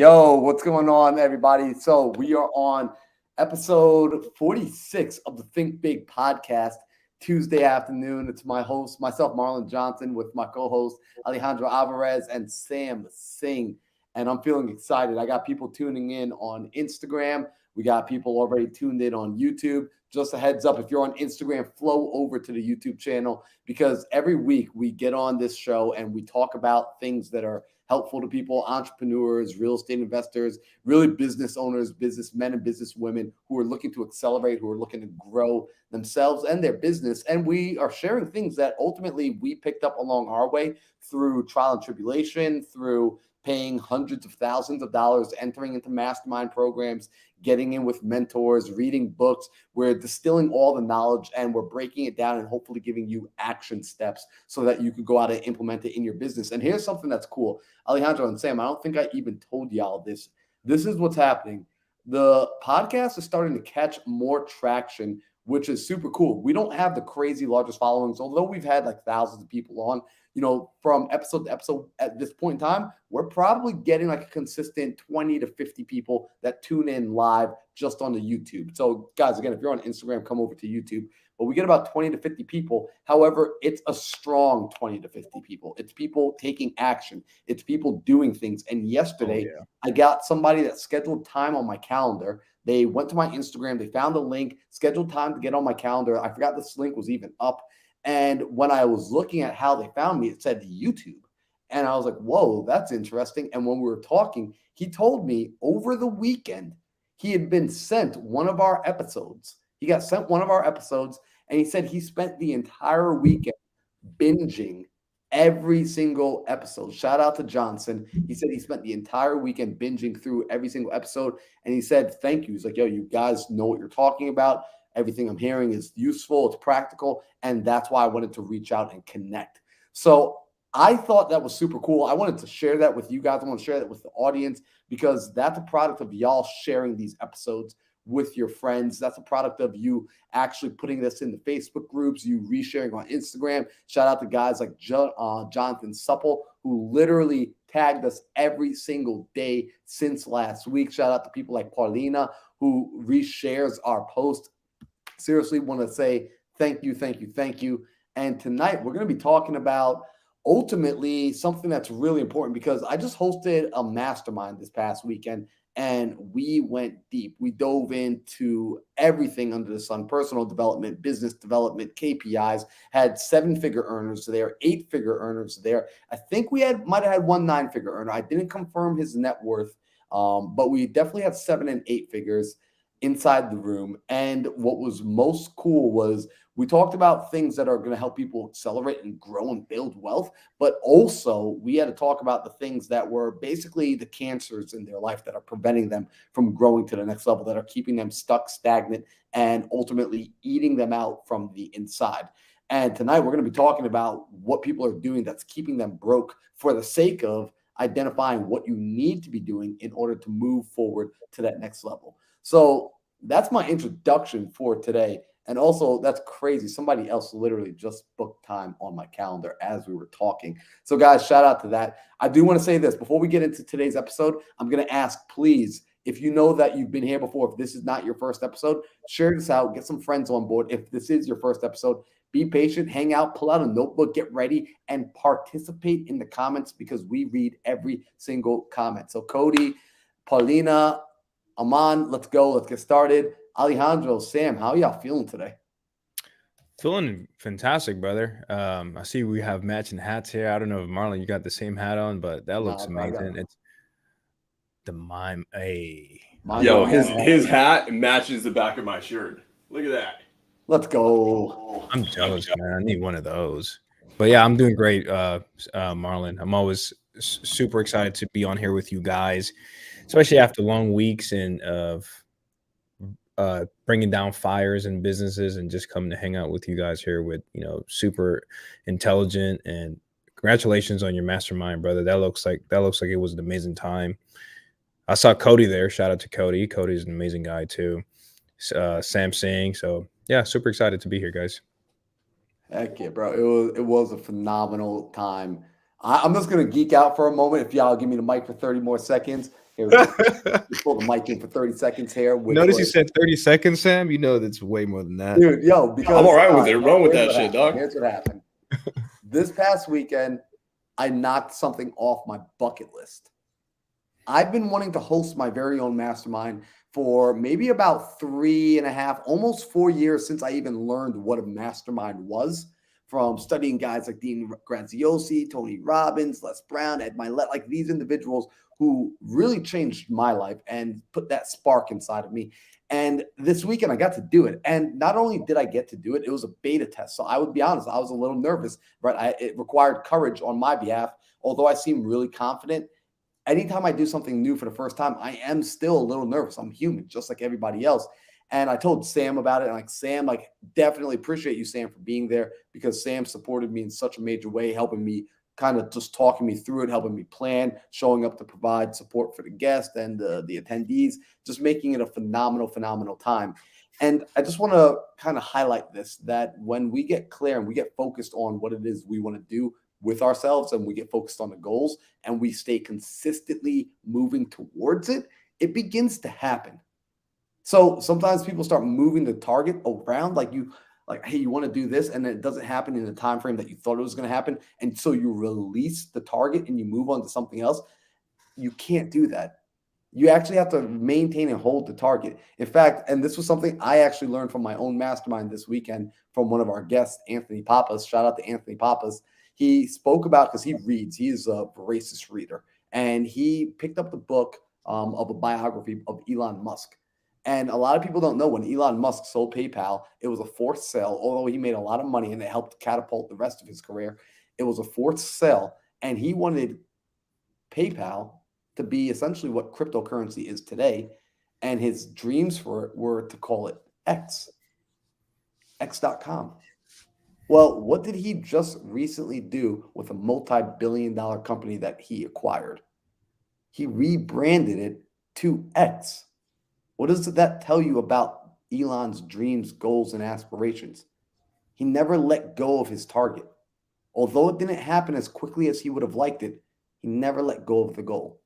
Yo, what's going on, everybody? So we are on episode 46 of the Think Big podcast, Tuesday afternoon. It's my host, myself, Marlon Johnson, with my co-host, Alejandro Alvarez and Sam Singh. And I'm feeling excited. I got people tuning in on Instagram. We got people already tuned in on YouTube. Just a heads up, if you're on Instagram, flow over to the YouTube channel because every week we get on this show and we talk about things that are helpful to people, entrepreneurs, real estate investors, really business owners, businessmen and businesswomen who are looking to accelerate, who are looking to grow themselves and their business. And we are sharing things that ultimately we picked up along our way through trial and tribulation, through paying hundreds of thousands of dollars, entering into mastermind programs, getting in with mentors, reading books. We're distilling all the knowledge and we're breaking it down and hopefully giving you action steps so that you could go out and implement it in your business. And here's something that's cool. Alejandro and Sam, I don't think I even told y'all this. This is what's happening. The podcast is starting to catch more traction, which is super cool. We don't have the crazy largest followings, although we've had like thousands of people on. From episode to episode at this point in time, we're probably getting like a consistent 20 to 50 people that tune in live just on the YouTube. So guys, again, if you're on Instagram, come over to YouTube. But we get about 20 to 50 people. However, it's a strong 20 to 50 people. It's people taking action. It's people doing things. And yesterday, I got somebody that scheduled time on my calendar. They went to my Instagram. They found the link, scheduled time to get on my calendar. I forgot this link was even up. And when I was looking at how they found me, it said YouTube. And I was like, whoa, that's interesting. And when we were talking, he told me over the weekend, he had been sent one of our episodes. He got sent one of our episodes, and he said he spent the entire weekend binging every single episode. Shout out to Johnson. He said he spent the entire weekend binging through every single episode. And he said, thank you. He's like, yo, you guys know what you're talking about. Everything I'm hearing is useful, it's practical, and that's why I wanted to reach out and connect. So I thought that was super cool. I wanted to share that with you guys. I want to share that with the audience because that's a product of y'all sharing these episodes with your friends. That's a product of you actually putting this in the Facebook groups, you resharing on Instagram. Shout out to guys like Jonathan Supple, who literally tagged us every single day since last week. Shout out to people like Paulina, who reshares our post. Seriously want to say thank you. And tonight we're going to be talking about ultimately something that's really important because I just hosted a mastermind this past weekend and we went deep. We dove into everything under the sun, personal development, business development, KPIs, had 7-figure earners there, 8-figure earners there. I think we might have had one 9-figure earner. I didn't confirm his net worth, but we definitely had 7 and 8 figures inside the room. And what was most cool was we talked about things that are going to help people accelerate and grow and build wealth, but also we had to talk about the things that were basically the cancers in their life that are preventing them from growing to the next level, that are keeping them stuck, stagnant, and ultimately eating them out from the inside. And tonight we're going to be talking about what people are doing that's keeping them broke for the sake of identifying what you need to be doing in order to move forward to that next level. So that's my introduction for today. And also, that's crazy. Somebody else literally just booked time on my calendar as we were talking. So, guys, shout out to that. I do want to say this. Before we get into today's episode, I'm going to ask, please, if you know that you've been here before, if this is not your first episode, share this out. Get some friends on board. If this is your first episode, be patient, hang out, pull out a notebook, get ready, and participate in the comments because we read every single comment. So, Cody, Paulina, Aman, let's go. Let's get started. Alejandro, Sam, how are y'all feeling today? Feeling fantastic, brother. I see we have matching hats here. I don't know if Marlon, you got the same hat on, but that looks amazing. It's the mime. Hey, yo, his hat matches the back of my shirt. Look at that. Let's go. I'm jealous, man. I need one of those. But yeah, I'm doing great, Marlon. I'm always super excited to be on here with you guys, especially after long weeks and of bringing down fires and businesses and just coming to hang out with you guys here with, super intelligent. And congratulations on your mastermind, brother. That looks like it was an amazing time. I saw Cody there. Shout out to Cody. Cody's an amazing guy too. Sam Singh. So yeah, super excited to be here, guys. Heck yeah, bro. It was a phenomenal time. I'm just going to geek out for a moment. If y'all give me the mic for 30 more seconds. Here we go. Just pull the mic in for 30 seconds here. Notice you said 30 seconds, Sam. You know that's way more than that. Dude, yo, because I'm all right with it. Run with here's that what shit, happened. dog. Here's what happened. This past weekend, I knocked something off my bucket list. I've been wanting to host my very own mastermind for maybe about 3.5, almost 4 years since I even learned what a mastermind was, from studying guys like Dean Graziosi, Tony Robbins, Les Brown, Ed Milet, like these individuals who really changed my life and put that spark inside of me. And this weekend I got to do it. And not only did I get to do it, it was a beta test. So I would be honest, I was a little nervous, but it required courage on my behalf. Although I seem really confident, anytime I do something new for the first time, I am still a little nervous. I'm human, just like everybody else. And I told Sam about it. And Sam, definitely appreciate you, Sam, for being there, because Sam supported me in such a major way, helping me, kind of just talking me through it, helping me plan, showing up to provide support for the guests and the attendees, just making it a phenomenal time. And I just want to kind of highlight this, that when we get clear and we get focused on what it is we want to do with ourselves, and we get focused on the goals, and we stay consistently moving towards it, it begins to happen. So sometimes people start moving the target around, hey, you want to do this, and it doesn't happen in the time frame that you thought it was going to happen, and so you release the target and you move on to something else. You can't do that. You actually have to maintain and hold the target. In fact, and this was something I actually learned from my own mastermind this weekend from one of our guests, Anthony Pappas. Shout out to Anthony Pappas. He spoke about, because he reads, he's a voracious reader, and he picked up the book of a biography of Elon Musk. And a lot of people don't know, when Elon Musk sold PayPal, it was a forced sale. Although he made a lot of money and it helped catapult the rest of his career, it was a forced sale. And he wanted PayPal to be essentially what cryptocurrency is today. And his dreams for it were to call it X.com. Well, what did he just recently do with a multi-billion-dollar company that he acquired? He rebranded it to X. What does that tell you about Elon's dreams, goals, and aspirations? He never let go of his target. Although it didn't happen as quickly as he would have liked it, he never let go of the goal.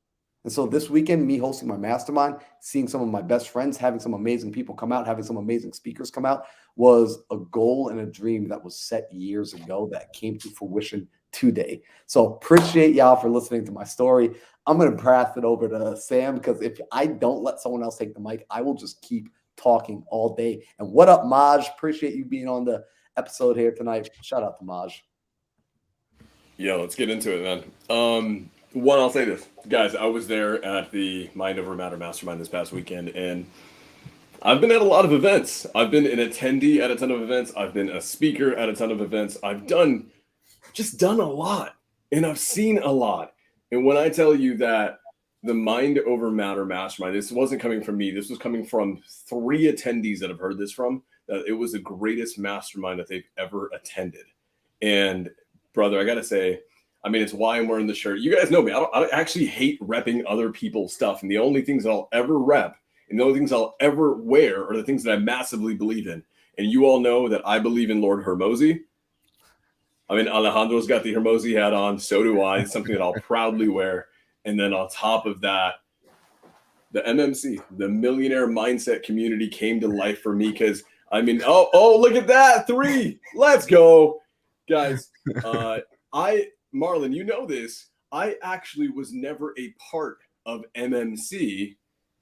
And so this weekend, me hosting my mastermind, seeing some of my best friends, having some amazing people come out, having some amazing speakers come out, was a goal and a dream that was set years ago that came to fruition today. So appreciate y'all for listening to my story. I'm going to pass it over to Sam, because if I don't let someone else take the mic, I will just keep talking all day. And what up, Maj? Appreciate you being on the episode here tonight. Shout out to Maj. Yeah, let's get into it, man. One, I'll say this. Guys, I was there at the Mind Over Matter Mastermind this past weekend, and I've been at a lot of events. I've been an attendee at a ton of events. I've been a speaker at a ton of events. I've just done a lot, and I've seen a lot. And when I tell you that the Mind Over Matter Mastermind, this wasn't coming from me. This was coming from 3 attendees that I've heard this from, that it was the greatest mastermind that they've ever attended. And brother, I got to say, I mean, it's why I'm wearing the shirt. You guys know me. I actually hate repping other people's stuff. And the only things that I'll ever rep and the only things I'll ever wear are the things that I massively believe in. And you all know that I believe in Lord Hermosi. I mean, Alejandro's got the Hermosi hat on. So do I. It's something that I'll proudly wear. And then on top of that, the MMC, the Millionaire Mindset Community, came to life for me because, I mean, oh, look at that. 3. Let's go. Guys, Marlon, you know this. I actually was never a part of MMC.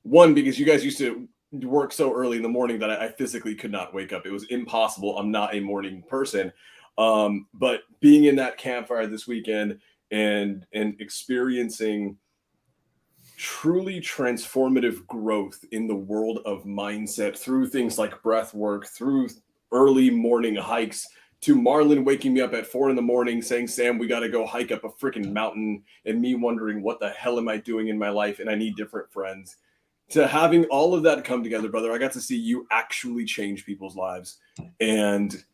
One, because you guys used to work so early in the morning that I physically could not wake up. It was impossible. I'm not a morning person. But being in that campfire this weekend and experiencing truly transformative growth in the world of mindset through things like breath work, through early morning hikes, to Marlon waking me up at 4 a.m. saying, Sam, we got to go hike up a freaking mountain, and me wondering what the hell am I doing in my life, and I need different friends, to having all of that come together, brother. I got to see you actually change people's lives. And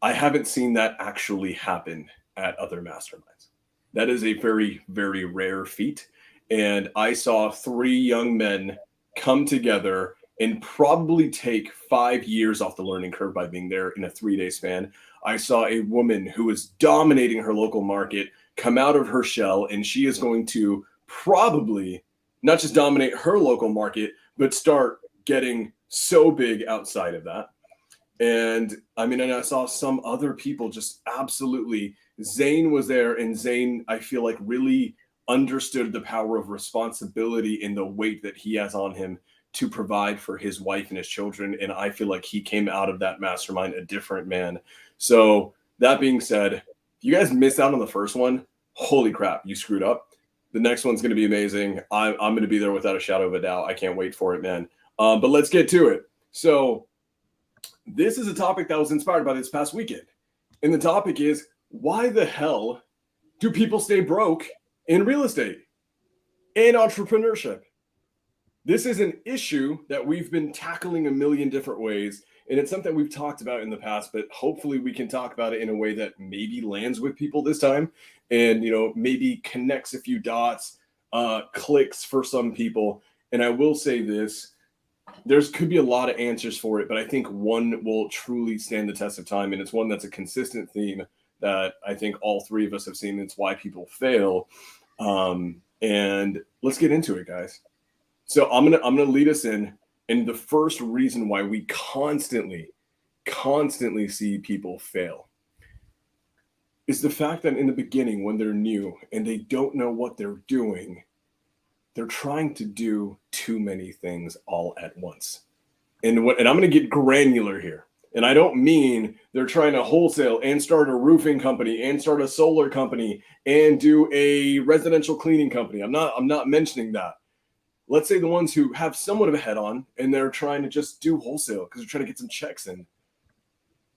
I haven't seen that actually happen at other masterminds. That is a very, very rare feat. And I saw 3 young men come together and probably take 5 years off the learning curve by being there in a 3-day span. I saw a woman who is dominating her local market come out of her shell, and she is going to probably not just dominate her local market, but start getting so big outside of that. And I mean, and I saw some other people just absolutely. Zayn was there, and Zayn, I feel like, really understood the power of responsibility and the weight that he has on him to provide for his wife and his children. And I feel like he came out of that mastermind a different man. So that being said, if you guys missed out on the first one, holy crap, you screwed up. The next one's going to be amazing. I'm going to be there without a shadow of a doubt. I can't wait for it, man. But let's get to it. So this is a topic that was inspired by this past weekend. And the topic is, why the hell do people stay broke in real estate and entrepreneurship? This is an issue that we've been tackling a million different ways. And it's something we've talked about in the past, but hopefully we can talk about it in a way that maybe lands with people this time and, you know, maybe connects a few dots, clicks for some people. And I will say this, there's could be a lot of answers for it, but I think one will truly stand the test of time. And it's one that's a consistent theme that I think all three of us have seen. It's why people fail. And let's get into it, guys. So I'm gonna lead us in. And the first reason why we constantly see people fail is the fact that in the beginning, when they're new and they don't know what they're doing, they're trying to do too many things all at once. And I'm going to get granular here. And I don't mean they're trying to wholesale and start a roofing company and start a solar company and do a residential cleaning company. I'm not mentioning that. Let's say the ones who have somewhat of a head on and they're trying to just do wholesale because they're trying to get some checks in.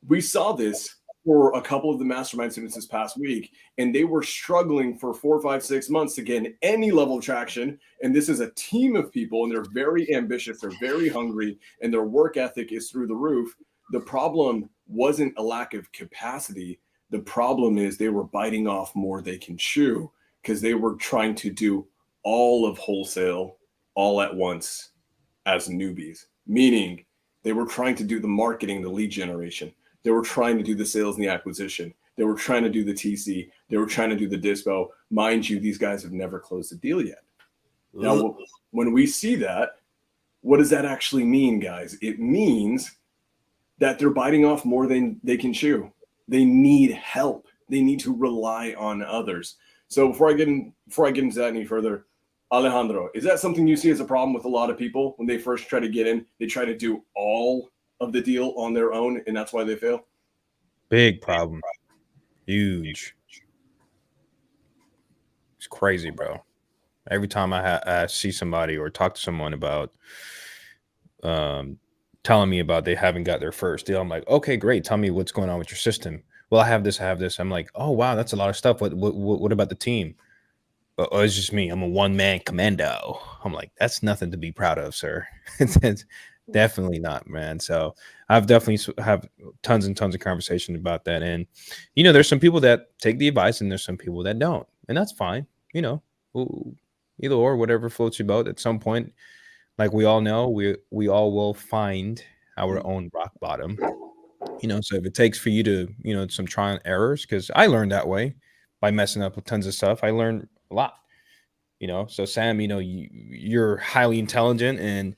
We saw this for a couple of the mastermind students this past week, and they were struggling for 4, 5, 6 months to gain any level of traction. And this is a team of people, and they're very ambitious, they're very hungry, and their work ethic is through the roof. The problem wasn't a lack of capacity. The problem is they were biting off more they can chew because they were trying to do all of wholesale all at once as newbies, meaning they were trying to do the marketing, the lead generation. They were trying to do the sales and the acquisition. They were trying to do the TC. They were trying to do the dispo. Mind you, these guys have never closed a deal yet. Now, when we see that, what does that actually mean, guys? It means that they're biting off more than they can chew. They need help. They need to rely on others. So before I get into that any further, Alejandro, is that something you see as a problem with a lot of people when they first try to get in? They try to do all of the deal on their own, and that's why they fail? Big problem. Huge. It's crazy, bro. Every time I see somebody or talk to someone about telling me about they haven't got their first deal, I'm like, okay, great. Tell me what's going on with your system. Well, I have this. I'm like, oh, wow, that's a lot of stuff. What about the team? Oh, it's just me. I'm a one-man commando. I'm like, that's nothing to be proud of, sir. It's definitely not, man. So I've definitely have tons and tons of conversation about that. And, you know, there's some people that take the advice and there's some people that don't. And that's fine. You know, either or, whatever floats your boat at some point. Like we all know, we all will find our own rock bottom. You know, so if it takes for you to, you know, some trial and errors, because I learned that way by messing up with tons of stuff. I learned a lot, you know. So Sam, you know, you're highly intelligent and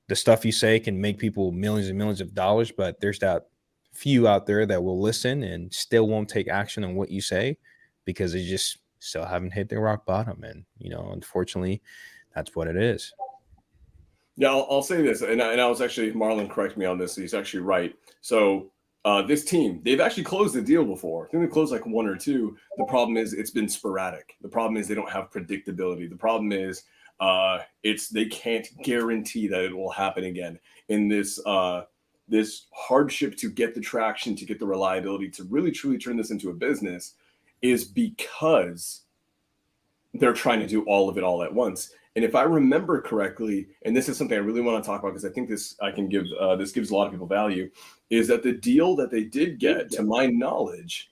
the stuff you say can make people millions and millions of dollars, but there's that few out there that will listen and still won't take action on what you say because they just still haven't hit their rock bottom. And, you know, unfortunately, that's what it is. Yeah, I'll say this, and I was actually, Marlon, correct me on this. He's actually right. So this team, they've actually closed a deal before. I think they closed like one or two. The problem is it's been sporadic. The problem is they don't have predictability. The problem is they can't guarantee that it will happen again. In this this hardship to get the traction, to get the reliability, to really truly turn this into a business is because they're trying to do all of it all at once. And if I remember correctly, and this is something I really want to talk about because I think this gives a lot of people value, is that the deal that they did get, to my knowledge,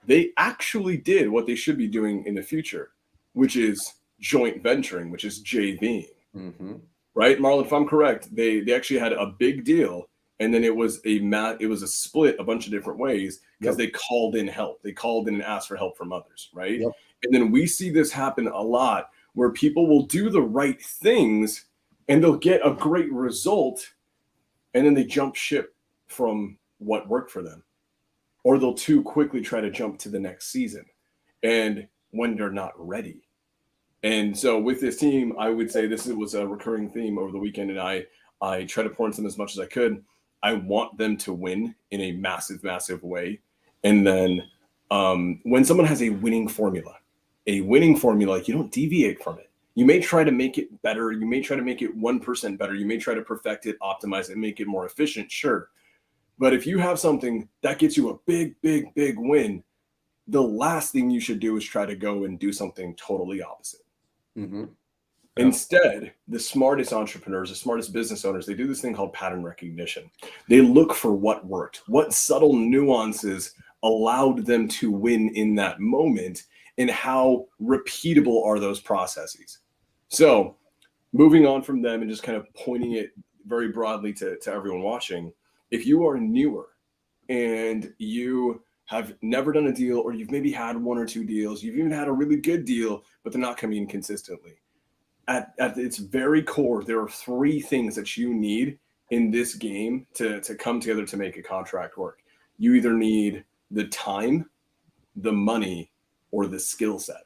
they actually did what they should be doing in the future, which is joint venturing, which is JVing. Mm-hmm. Right, Marlon? If I'm correct, they actually had a big deal, and then it was a split a bunch of different ways because they called in help. They called in and asked for help from others, right? Yep. And then we see this happen a lot where people will do the right things and they'll get a great result, and then they jump ship from what worked for them, or they'll too quickly try to jump to the next season, and when they're not ready. And so with this team, I would say this was a recurring theme over the weekend, and I try to pour into them as much as I could. I want them to win in a massive, massive way. And then when someone has a winning formula, you don't deviate from it. You may try to make it better. You may try to make it 1% better. You may try to perfect it, optimize it, make it more efficient. Sure. But if you have something that gets you a big, big, big win, the last thing you should do is try to go and do something totally opposite. Mm-hmm. Instead, the smartest entrepreneurs, the smartest business owners, they do this thing called pattern recognition. They look for what worked, what subtle nuances allowed them to win in that moment, and how repeatable are those processes. So moving on from them and just kind of pointing it very broadly to everyone watching, if you are newer and you have never done a deal, or you've maybe had one or two deals, you've even had a really good deal, but they're not coming in consistently. At its very core, there are three things that you need in this game to come together to make a contract work. You either need the time, the money, or the skill set.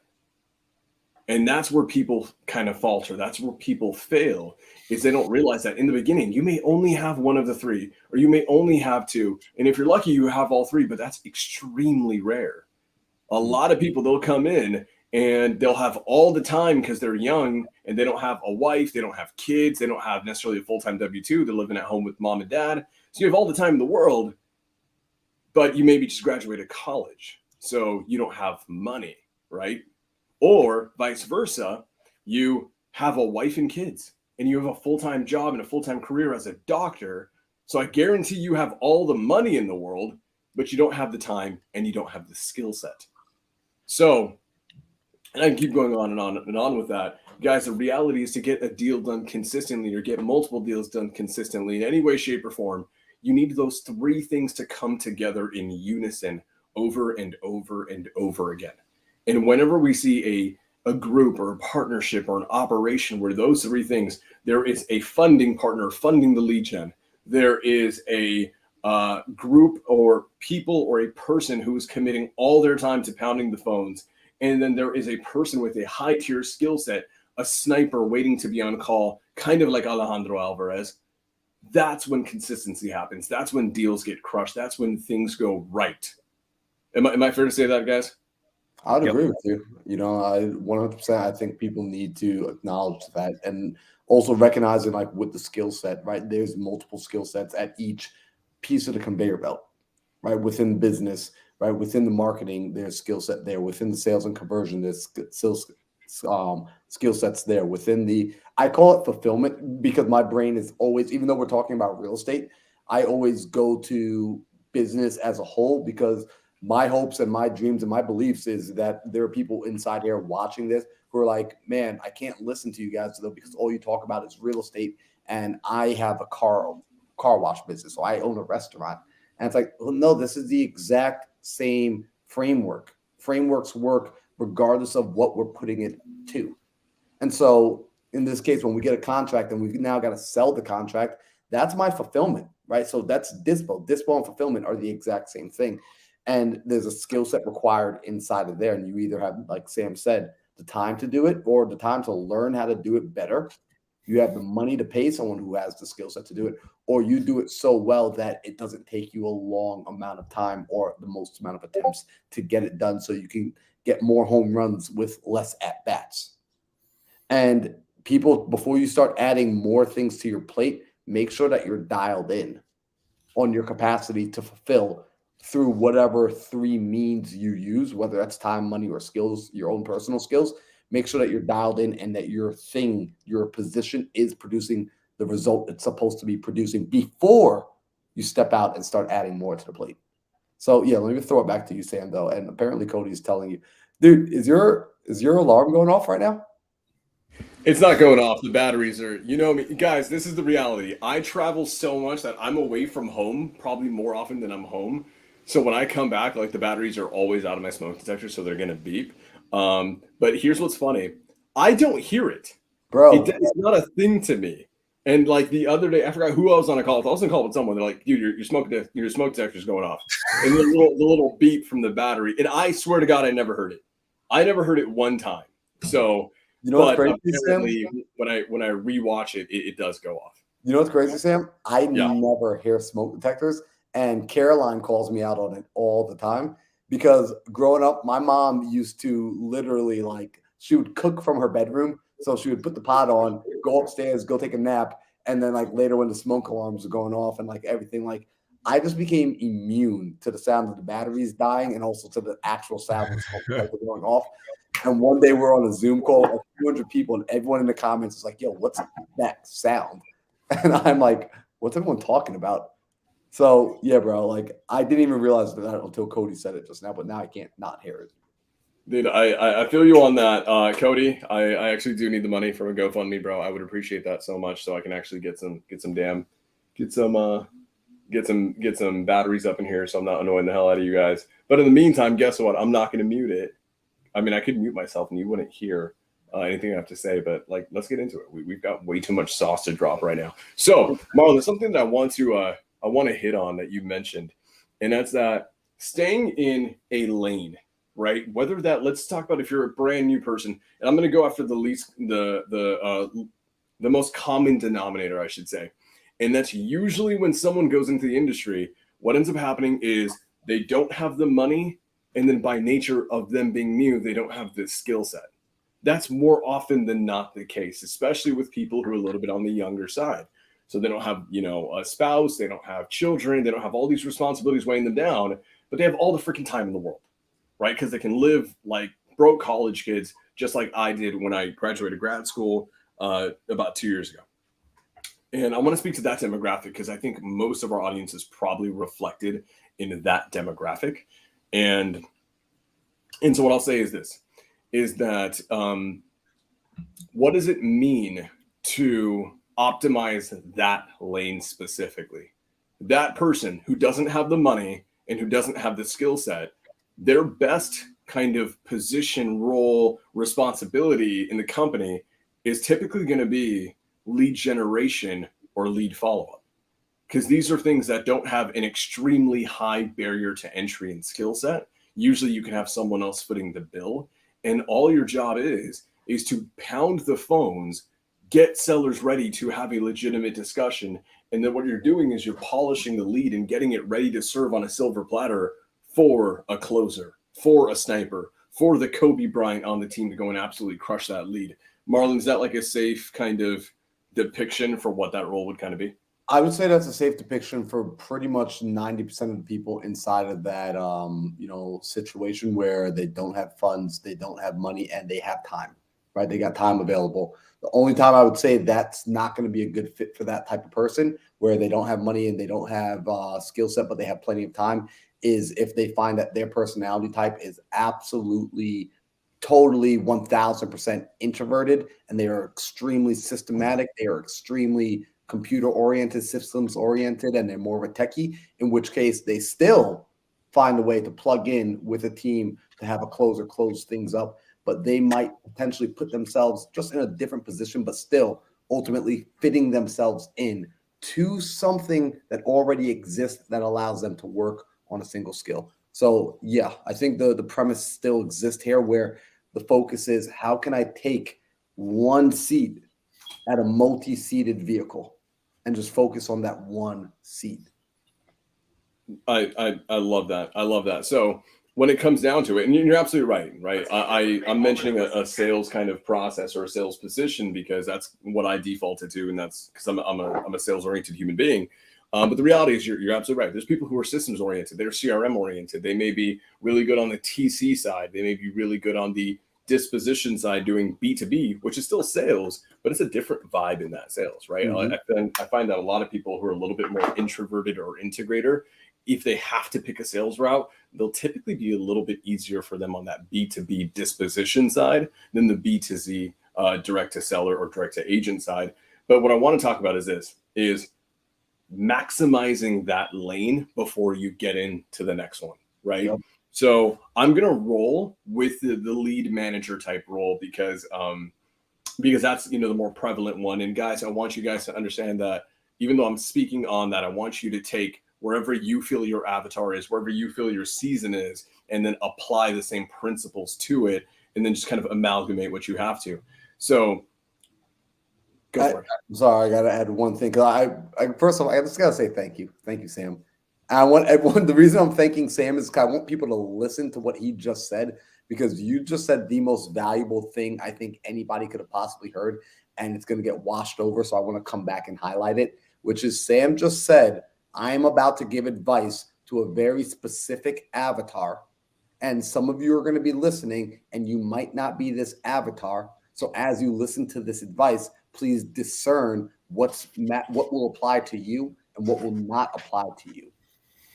And that's where people kind of falter. That's where people fail, is they don't realize that in the beginning, you may only have one of the three, or you may only have two. And if you're lucky, you have all three, but that's extremely rare. A lot of people, they'll come in and they'll have all the time because they're young and they don't have a wife, they don't have kids, they don't have necessarily a full-time W-2, they're living at home with mom and dad. So you have all the time in the world, but you maybe just graduated college, so you don't have money, right? Or vice versa, you have a wife and kids and you have a full-time job and a full-time career as a doctor. So I guarantee you have all the money in the world, but you don't have the time and you don't have the skill set. So, and I can keep going on and on and on with that. Guys, the reality is to get a deal done consistently, or get multiple deals done consistently in any way, shape, or form, you need those three things to come together in unison over and over and over again. And whenever we see a group or a partnership or an operation where those three things, there is a funding partner funding the lead gen, there is a group or people or a person who is committing all their time to pounding the phones, and then there is a person with a high tier skill set, a sniper waiting to be on call, kind of like Alejandro Alvarez. That's when consistency happens. That's when deals get crushed. That's when things go right. Am I fair to say that, guys? I would agree with you. You know, I 100%. I think people need to acknowledge that, and also recognizing, like, with the skill set, right? There's multiple skill sets at each piece of the conveyor belt, right? Within business, right? Within the marketing, there's skill set there. Within the sales and conversion, there's skill sets there. Within the, I call it fulfillment, because my brain is always, even though we're talking about real estate, I always go to business as a whole, because my hopes and my dreams and my beliefs is that there are people inside here watching this who are like, man, I can't listen to you guys though, because all you talk about is real estate, and I have a car wash business, so I own a restaurant. And it's like, well, no, this is the exact same framework. Frameworks work regardless of what we're putting it to. And so in this case, when we get a contract and we've now got to sell the contract, that's my fulfillment, right? So that's dispo. Dispo and fulfillment are the exact same thing. And there's a skill set required inside of there. And you either have, like Sam said, the time to do it, or the time to learn how to do it better. You have the money to pay someone who has the skill set to do it, or you do it so well that it doesn't take you a long amount of time or the most amount of attempts to get it done, so you can get more home runs with less at-bats. And people, before you start adding more things to your plate, make sure that you're dialed in on your capacity to fulfill through whatever three means you use, whether that's time, money, or skills, your own personal skills. Make sure that you're dialed in and that your thing, your position is producing the result it's supposed to be producing before you step out and start adding more to the plate. So yeah, let me throw it back to you, Sam, though. And apparently Cody's telling you, dude, is your alarm going off right now? It's not going off. The batteries are, you know me. Guys, this is the reality. I travel so much that I'm away from home probably more often than I'm home. So when I come back, like, the batteries are always out of my smoke detector, so they're going to beep. But here's what's funny. I don't hear it. Bro. It's not a thing to me. And like the other day, I forgot who I was on a call with. I was on a call with someone. They're like, dude, your smoke detector's going off. And the little beep from the battery. And I swear to God, I never heard it. I never heard it one time. So, you know what's but crazy, Sam? when I rewatch it, it does go off. You know what's crazy, Sam? I Yeah. never hear smoke detectors, and Caroline calls me out on it all the time because growing up, my mom used to literally like she would cook from her bedroom, so she would put the pot on, go upstairs, go take a nap, and then like later when the smoke alarms were going off and like everything, like I just became immune to the sound of the batteries dying and also to the actual sound of the smoke detector going off. And one day we're on a Zoom call, like 200 people, and everyone in the comments is like, "Yo, what's that sound?" And I'm like, what's everyone talking about? So yeah, bro, like I didn't even realize that until Cody said it just now, but now I can't not hear it. Dude, I feel you on that. Cody, I actually do need the money from a GoFundMe, bro. I would appreciate that so much so I can actually get some batteries up in here so I'm not annoying the hell out of you guys. But in the meantime, guess what? I'm not gonna mute it. I mean, I could mute myself and you wouldn't hear anything I have to say, but like, let's get into it. We've got way too much sauce to drop right now. So, Marlon, there's something that I want to hit on that you mentioned, and that's that staying in a lane, right? Whether that, let's talk about if you're a brand new person, and I'm going to go after the most common denominator, I should say, and that's usually when someone goes into the industry, what ends up happening is they don't have the money, and then by nature of them being new, they don't have the skill set. That's more often than not the case, especially with people who are a little bit on the younger side. So they don't have, a spouse, they don't have children, they don't have all these responsibilities weighing them down, but they have all the freaking time in the world, right? Because they can live like broke college kids, just like I did when I graduated grad school about 2 years ago. And I want to speak to that demographic because I think most of our audience is probably reflected in that demographic. And so what I'll say is this, is that what does it mean to optimize that lane specifically? That person who doesn't have the money and who doesn't have the skill set, their best kind of position, role, responsibility in the company is typically going to be lead generation or lead follow-up. Because these are things that don't have an extremely high barrier to entry and skill set. Usually you can have someone else footing the bill. And all your job is to pound the phones, get sellers ready to have a legitimate discussion. And then what you're doing is you're polishing the lead and getting it ready to serve on a silver platter for a closer, for a sniper, for the Kobe Bryant on the team to go and absolutely crush that lead. Marlon, is that like a safe kind of depiction for what that role would kind of be? I would say that's a safe depiction for pretty much 90% of the people inside of that, situation where they don't have funds, they don't have money, and they have time, right? They got time available. The only time I would say that's not going to be a good fit for that type of person, where they don't have money and they don't have skill set, but they have plenty of time, is if they find that their personality type is absolutely, totally 1000% introverted and they are extremely systematic. They are extremely computer oriented, systems oriented, and they're more of a techie, in which case they still find a way to plug in with a team to have a closer close things up, but they might potentially put themselves just in a different position, but still ultimately fitting themselves in to something that already exists that allows them to work on a single skill. So yeah, I think the premise still exists here where the focus is how can I take one seat at a multi-seated vehicle and just focus on that one seat. I love that. I love that. So when it comes down to it, and you're absolutely right? I'm mentioning a sales kind of process or a sales position because that's what I defaulted to, and that's because I'm a sales oriented human being. But the reality is you're absolutely right. There's people who are systems oriented. They're CRM oriented. They may be really good on the TC side. They may be really good on the disposition side doing B2B, which is still sales, but it's a different vibe in that sales, right? Mm-hmm. I find that a lot of people who are a little bit more introverted or integrator, if they have to pick a sales route, they'll typically be a little bit easier for them on that B2B disposition side than the B2Z direct to seller or direct to agent side. But what I want to talk about is maximizing that lane before you get into the next one, right? Yep. So I'm going to roll with the lead manager type role because because that's, the more prevalent one. And guys, I want you guys to understand that even though I'm speaking on that, I want you to take wherever you feel your avatar is, wherever you feel your season is, and then apply the same principles to it, and then just kind of amalgamate what you have to. So go for it. I'm sorry, I gotta add one thing. Cause first of all, I just gotta say thank you. Thank you, Sam. I want everyone, the reason I'm thanking Sam is because I want people to listen to what he just said, because you just said the most valuable thing I think anybody could have possibly heard, and it's going to get washed over. So I want to come back and highlight it, which is Sam just said, I am about to give advice to a very specific avatar. And some of you are going to be listening and you might not be this avatar. So as you listen to this advice, please discern what will apply to you and what will not apply to you.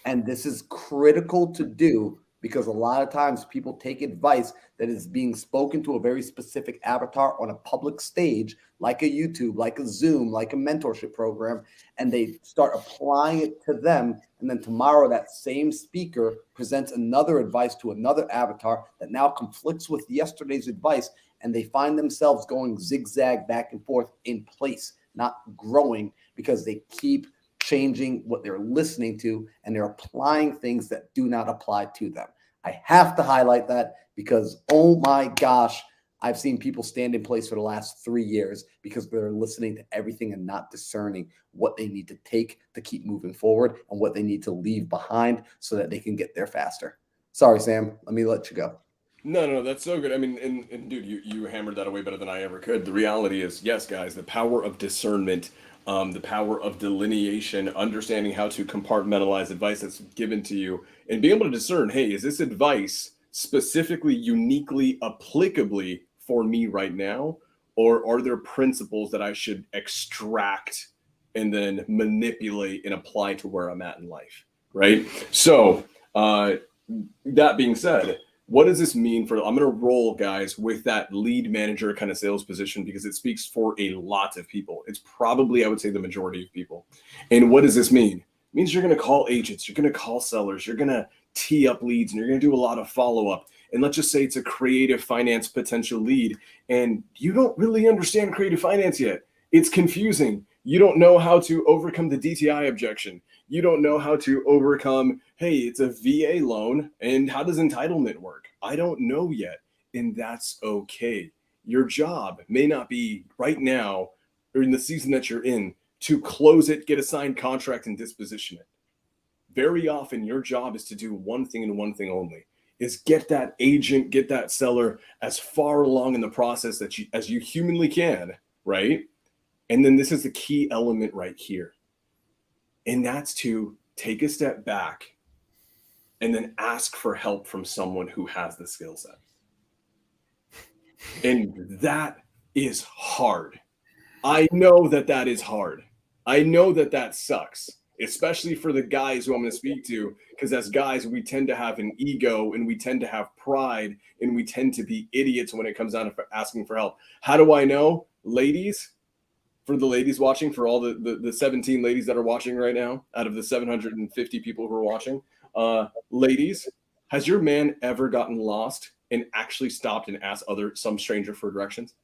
And this is critical to do, because a lot of times people take advice that is being spoken to a very specific avatar on a public stage, like a YouTube, like a Zoom, like a mentorship program, and they start applying it to them. And then tomorrow that same speaker presents another advice to another avatar that now conflicts with yesterday's advice, and they find themselves going zigzag back and forth in place, not growing, because they keep changing what they're listening to, and they're applying things that do not apply to them. I have to highlight that because, oh my gosh, I've seen people stand in place for the last 3 years because they're listening to everything and not discerning what they need to take to keep moving forward and what they need to leave behind so that they can get there faster. Sorry, Sam. Let me let you go. No, that's so good. I mean, and dude, you hammered that away better than I ever could. The reality is, yes, guys, the power of discernment, the power of delineation, understanding how to compartmentalize advice that's given to you, and being able to discern, hey, is this advice specifically, uniquely, applicably for me right now? Or are there principles that I should extract and then manipulate and apply to where I'm at in life, right? So that being said, what does this mean for, I'm going to roll, guys, with that lead manager kind of sales position, because it speaks for a lot of people. It's probably, I would say, the majority of people. And what does this mean? It means you're going to call agents, you're going to call sellers, you're going to tee up leads, and you're going to do a lot of follow-up. And let's just say it's a creative finance potential lead, and you don't really understand creative finance yet. It's confusing. You don't know how to overcome the DTI objection. You don't know how to overcome, hey, it's a VA loan, and how does entitlement work? I don't know yet, and that's okay. Your job may not be right now or in the season that you're in to close it, get a signed contract, and disposition it. Very often, your job is to do one thing and one thing only, is get that agent, get that seller as far along in the process as you humanly can, right? And then this is the key element right here. And that's to take a step back and then ask for help from someone who has the skill set. And that is hard. I know that is hard. I know that sucks, especially for the guys who I'm going to speak to, because as guys, we tend to have an ego and we tend to have pride and we tend to be idiots when it comes down to asking for help. How do I know? Ladies, for the ladies watching, for all the 17 ladies that are watching right now, out of the 750 people who are watching, ladies, has your man ever gotten lost and actually stopped and asked some stranger for directions?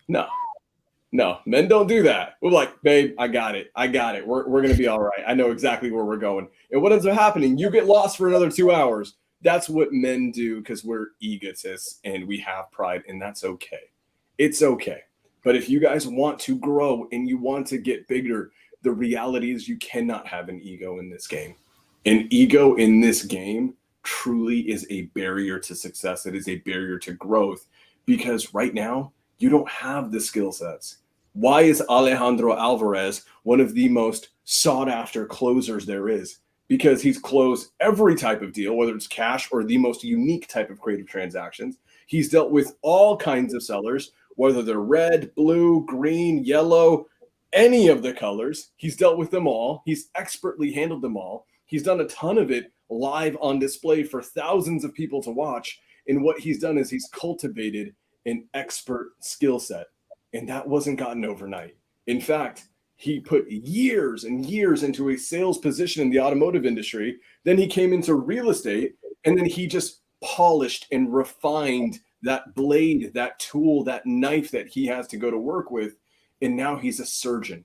No, men don't do that. We're like, babe, I got it. We're going to be all right. I know exactly where we're going. And what ends up happening? You get lost for another 2 hours. That's what men do because we're egotists and we have pride, and that's okay. It's okay. But if you guys want to grow and you want to get bigger, the reality is you cannot have an ego in this game. An ego in this game truly is a barrier to success. It is a barrier to growth because right now you don't have the skill sets. Why is Alejandro Alvarez one of the most sought after closers there is? Because he's closed every type of deal, whether it's cash or the most unique type of creative transactions. He's dealt with all kinds of sellers, whether they're red, blue, green, yellow, any of the colors. He's dealt with them all. He's expertly handled them all. He's done a ton of it live on display for thousands of people to watch. And what he's done is he's cultivated an expert skill set. And that wasn't gotten overnight. In fact, he put years and years into a sales position in the automotive industry. Then he came into real estate, and then he just polished and refined that blade, that tool, that knife that he has to go to work with. And now he's a surgeon.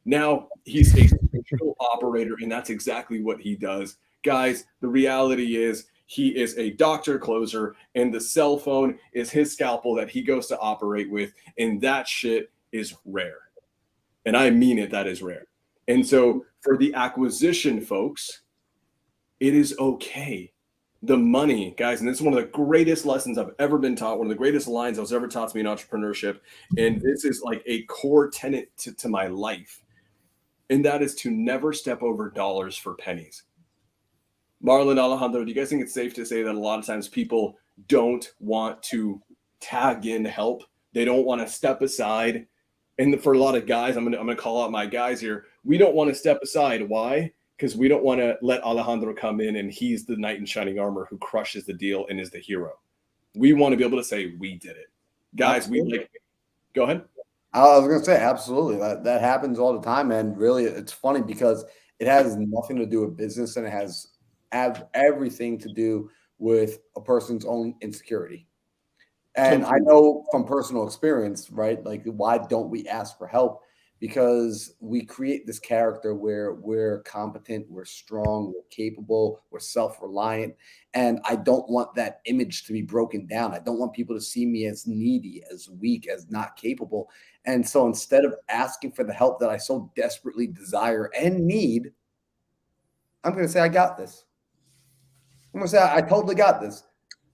Now he's a surgical operator, and that's exactly what he does. Guys, the reality is he is a doctor closer, and the cell phone is his scalpel that he goes to operate with, and that shit is rare. And I mean it, that is rare. And so for the acquisition folks, it is okay. The money, guys, and this is one of the greatest lessons I've ever been taught, one of the greatest lines I was ever taught to me in entrepreneurship. And this is like a core tenet to my life. And that is to never step over dollars for pennies. Marlon, Alejandro, do you guys think it's safe to say that a lot of times people don't want to tag in help? They don't want to step aside. And for a lot of guys, I'm gonna call out my guys here. We don't want to step aside. Why? Because we don't want to let Alejandro come in and he's the knight in shining armor who crushes the deal and is the hero. We want to be able to say we did it. Guys, go ahead. I was going to say, absolutely. That happens all the time. And really, it's funny because it has nothing to do with business, and it has everything to do with a person's own insecurity. And I know from personal experience, right? Like, why don't we ask for help? Because we create this character where we're competent, we're strong, we're capable, we're self-reliant. And I don't want that image to be broken down. I don't want people to see me as needy, as weak, as not capable. And so instead of asking for the help that I so desperately desire and need, I'm going to say, I got this. I'm going to say, I totally got this.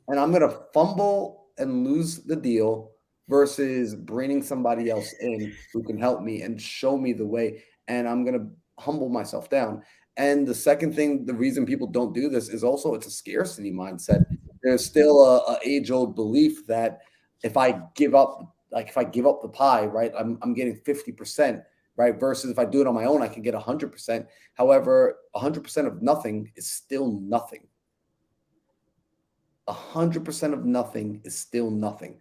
And I'm going to fumble and lose the deal versus bringing somebody else in who can help me and show me the way. And I'm going to humble myself down. And the second thing, the reason people don't do this is also it's a scarcity mindset. There's still a age-old belief that if I give up the pie, right, I'm getting 50%, right? Versus if I do it on my own, I can get 100%. However, 100% of nothing is still nothing. 100% of nothing is still nothing.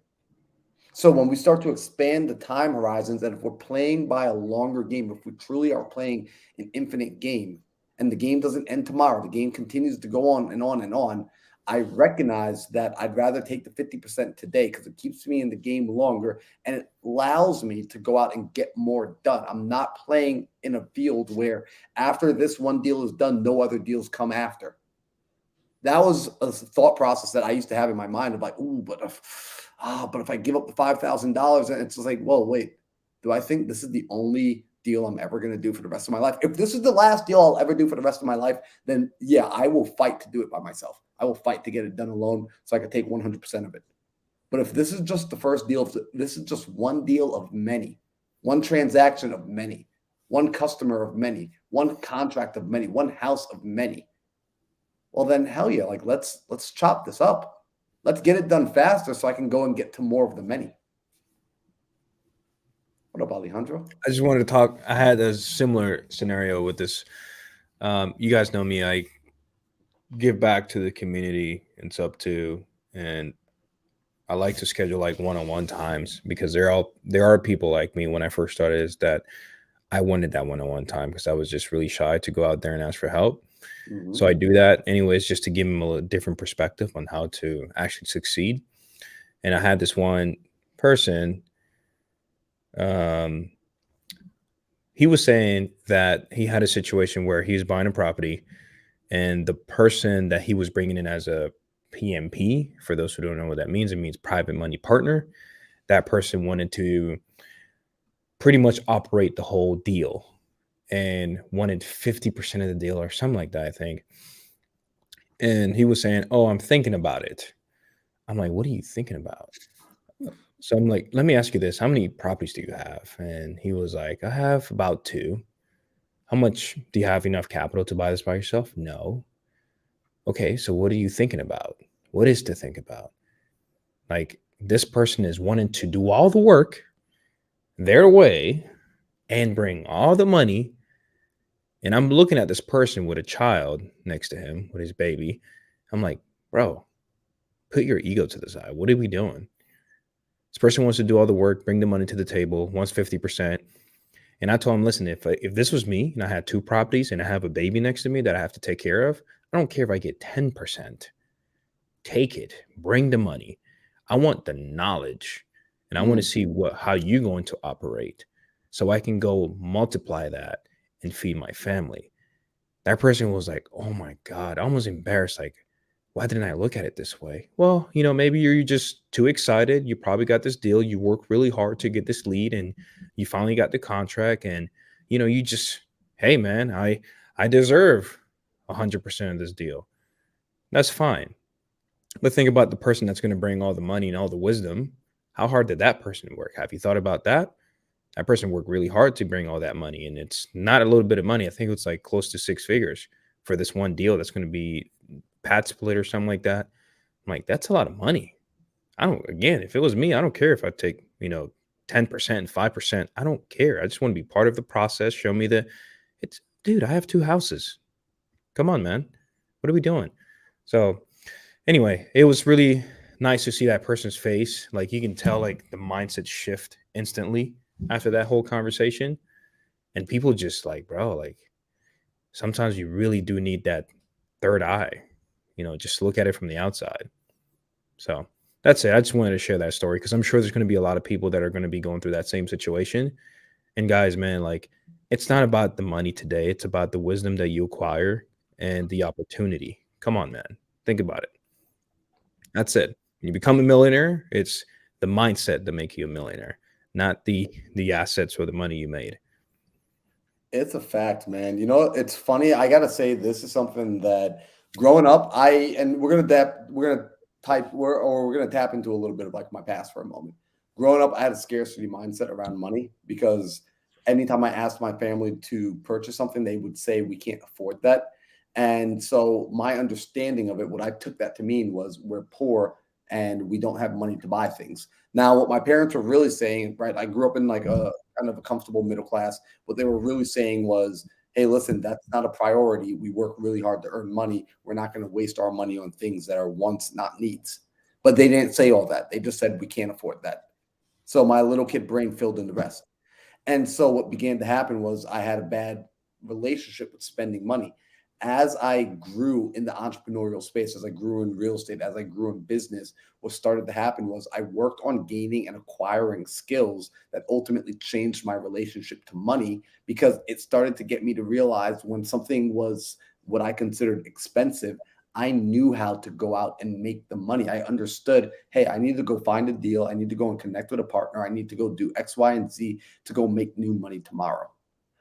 So when we start to expand the time horizons, and if we're playing by a longer game, if we truly are playing an infinite game, and the game doesn't end tomorrow, the game continues to go on and on and on, I recognize that I'd rather take the 50% today because it keeps me in the game longer and it allows me to go out and get more done. I'm not playing in a field where after this one deal is done, no other deals come after. That was a thought process that I used to have in my mind of like, ooh, but if I give up the $5,000, and it's just like, whoa, wait, do I think this is the only deal I'm ever going to do for the rest of my life? If this is the last deal I'll ever do for the rest of my life, then yeah, I will fight to do it by myself. I will fight to get it done alone so I can take 100% of it. But if this is just the first deal, this is just one deal of many, one transaction of many, one customer of many, one contract of many, one house of many, well then hell yeah, like let's chop this up. Let's get it done faster so I can go and get to more of the many. What up, Alejandro? I just wanted to talk. I had a similar scenario with this. You guys know me. I give back to the community and sub to, and I like to schedule like one-on-one times because there are people like me when I first started is that I wanted that one-on-one time because I was just really shy to go out there and ask for help. Mm-hmm. So I do that anyways, just to give them a different perspective on how to actually succeed. And I had this one person, he was saying that he had a situation where he was buying a property and the person that he was bringing in as a PMP, for those who don't know what that means, it means private money partner. That person wanted to pretty much operate the whole deal and wanted 50% of the deal or something like that, I think. And he was saying, oh, I'm thinking about it. I'm like, what are you thinking about? So I'm like, let me ask you this. How many properties do you have? And he was like, I have about 2. How much do you have enough capital to buy this by yourself? No. Okay, so what are you thinking about? What is to think about? Like, this person is wanting to do all the work their way and bring all the money. And I'm looking at this person with a child next to him, with his baby. I'm like, bro, put your ego to the side. What are we doing? This person wants to do all the work, bring the money to the table, wants 50%. And I told him, listen, if this was me and I had 2 properties and I have a baby next to me that I have to take care of, I don't care if I get 10%. Take it. Bring the money. I want the knowledge, and I want to see how you're going to operate, so I can go multiply that and feed my family. That person was like, "Oh my God," almost embarrassed. Like, why didn't I look at it this way? Well, maybe you're just too excited. You probably got this deal. You worked really hard to get this lead, and you finally got the contract. And you just, hey man, I deserve 100% of this deal. That's fine. But think about the person that's going to bring all the money and all the wisdom. How hard did that person work? Have you thought about that? That person worked really hard to bring all that money, and it's not a little bit of money. I think it's like close to 6 figures for this one deal that's going to be pad split or something like that. I'm like, that's a lot of money. Again, if it was me, I don't care if I take, 10%, 5%. I don't care. I just want to be part of the process. Show me dude, I have 2 houses. Come on, man. What are we doing? So anyway, it was really nice to see that person's face. Like, you can tell like the mindset shift instantly after that whole conversation. And people just like, bro, like sometimes you really do need that third eye, just look at it from the outside. So that's it. I just wanted to share that story because I'm sure there's going to be a lot of people that are going to be going through that same situation. And guys, man, like, it's not about the money today. It's about the wisdom that you acquire and the opportunity. Come on, man. Think about it. That's it. When you become a millionaire, it's the mindset that make you a millionaire, not the assets or the money you made. It's a fact, man. It's funny. I gotta say, this is something that growing up, we're gonna tap into a little bit of like my past for a moment. Growing up, I had a scarcity mindset around money because anytime I asked my family to purchase something, they would say we can't afford that. And so my understanding of it, what I took that to mean was we're poor and we don't have money to buy things. Now, what my parents were really saying, right? I grew up in like a kind of a comfortable middle class. What they were really saying was, hey, listen, that's not a priority. We work really hard to earn money. We're not going to waste our money on things that are wants, not needs. But they didn't say all that. They just said we can't afford that. So my little kid brain filled in the rest. And so what began to happen was I had a bad relationship with spending money. As I grew in the entrepreneurial space, as I grew in real estate, as I grew in business, what started to happen was I worked on gaining and acquiring skills that ultimately changed my relationship to money because it started to get me to realize when something was what I considered expensive, I knew how to go out and make the money. I understood, hey, I need to go find a deal. I need to go and connect with a partner. I need to go do X, Y, and Z to go make new money tomorrow,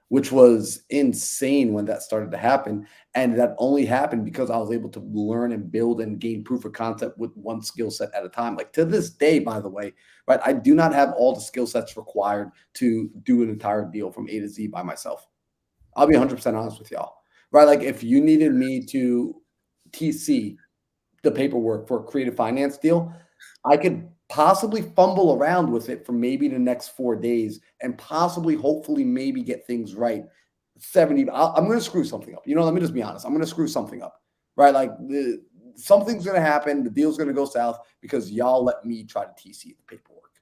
which was insane when that started to happen. And that only happened because I was able to learn and build and gain proof of concept with one skill set at a time. Like to this day, by the way, right, I do not have all the skill sets required to do an entire deal from A to Z by myself. I'll be 100% honest with y'all, right? Like if you needed me to TC the paperwork for a creative finance deal, I could possibly fumble around with it for maybe the next 4 days and possibly, hopefully, maybe get things right. I'm going to screw something up. Let me just be honest. I'm going to screw something up, right? Like something's going to happen. The deal's going to go south because y'all let me try to TC the paperwork.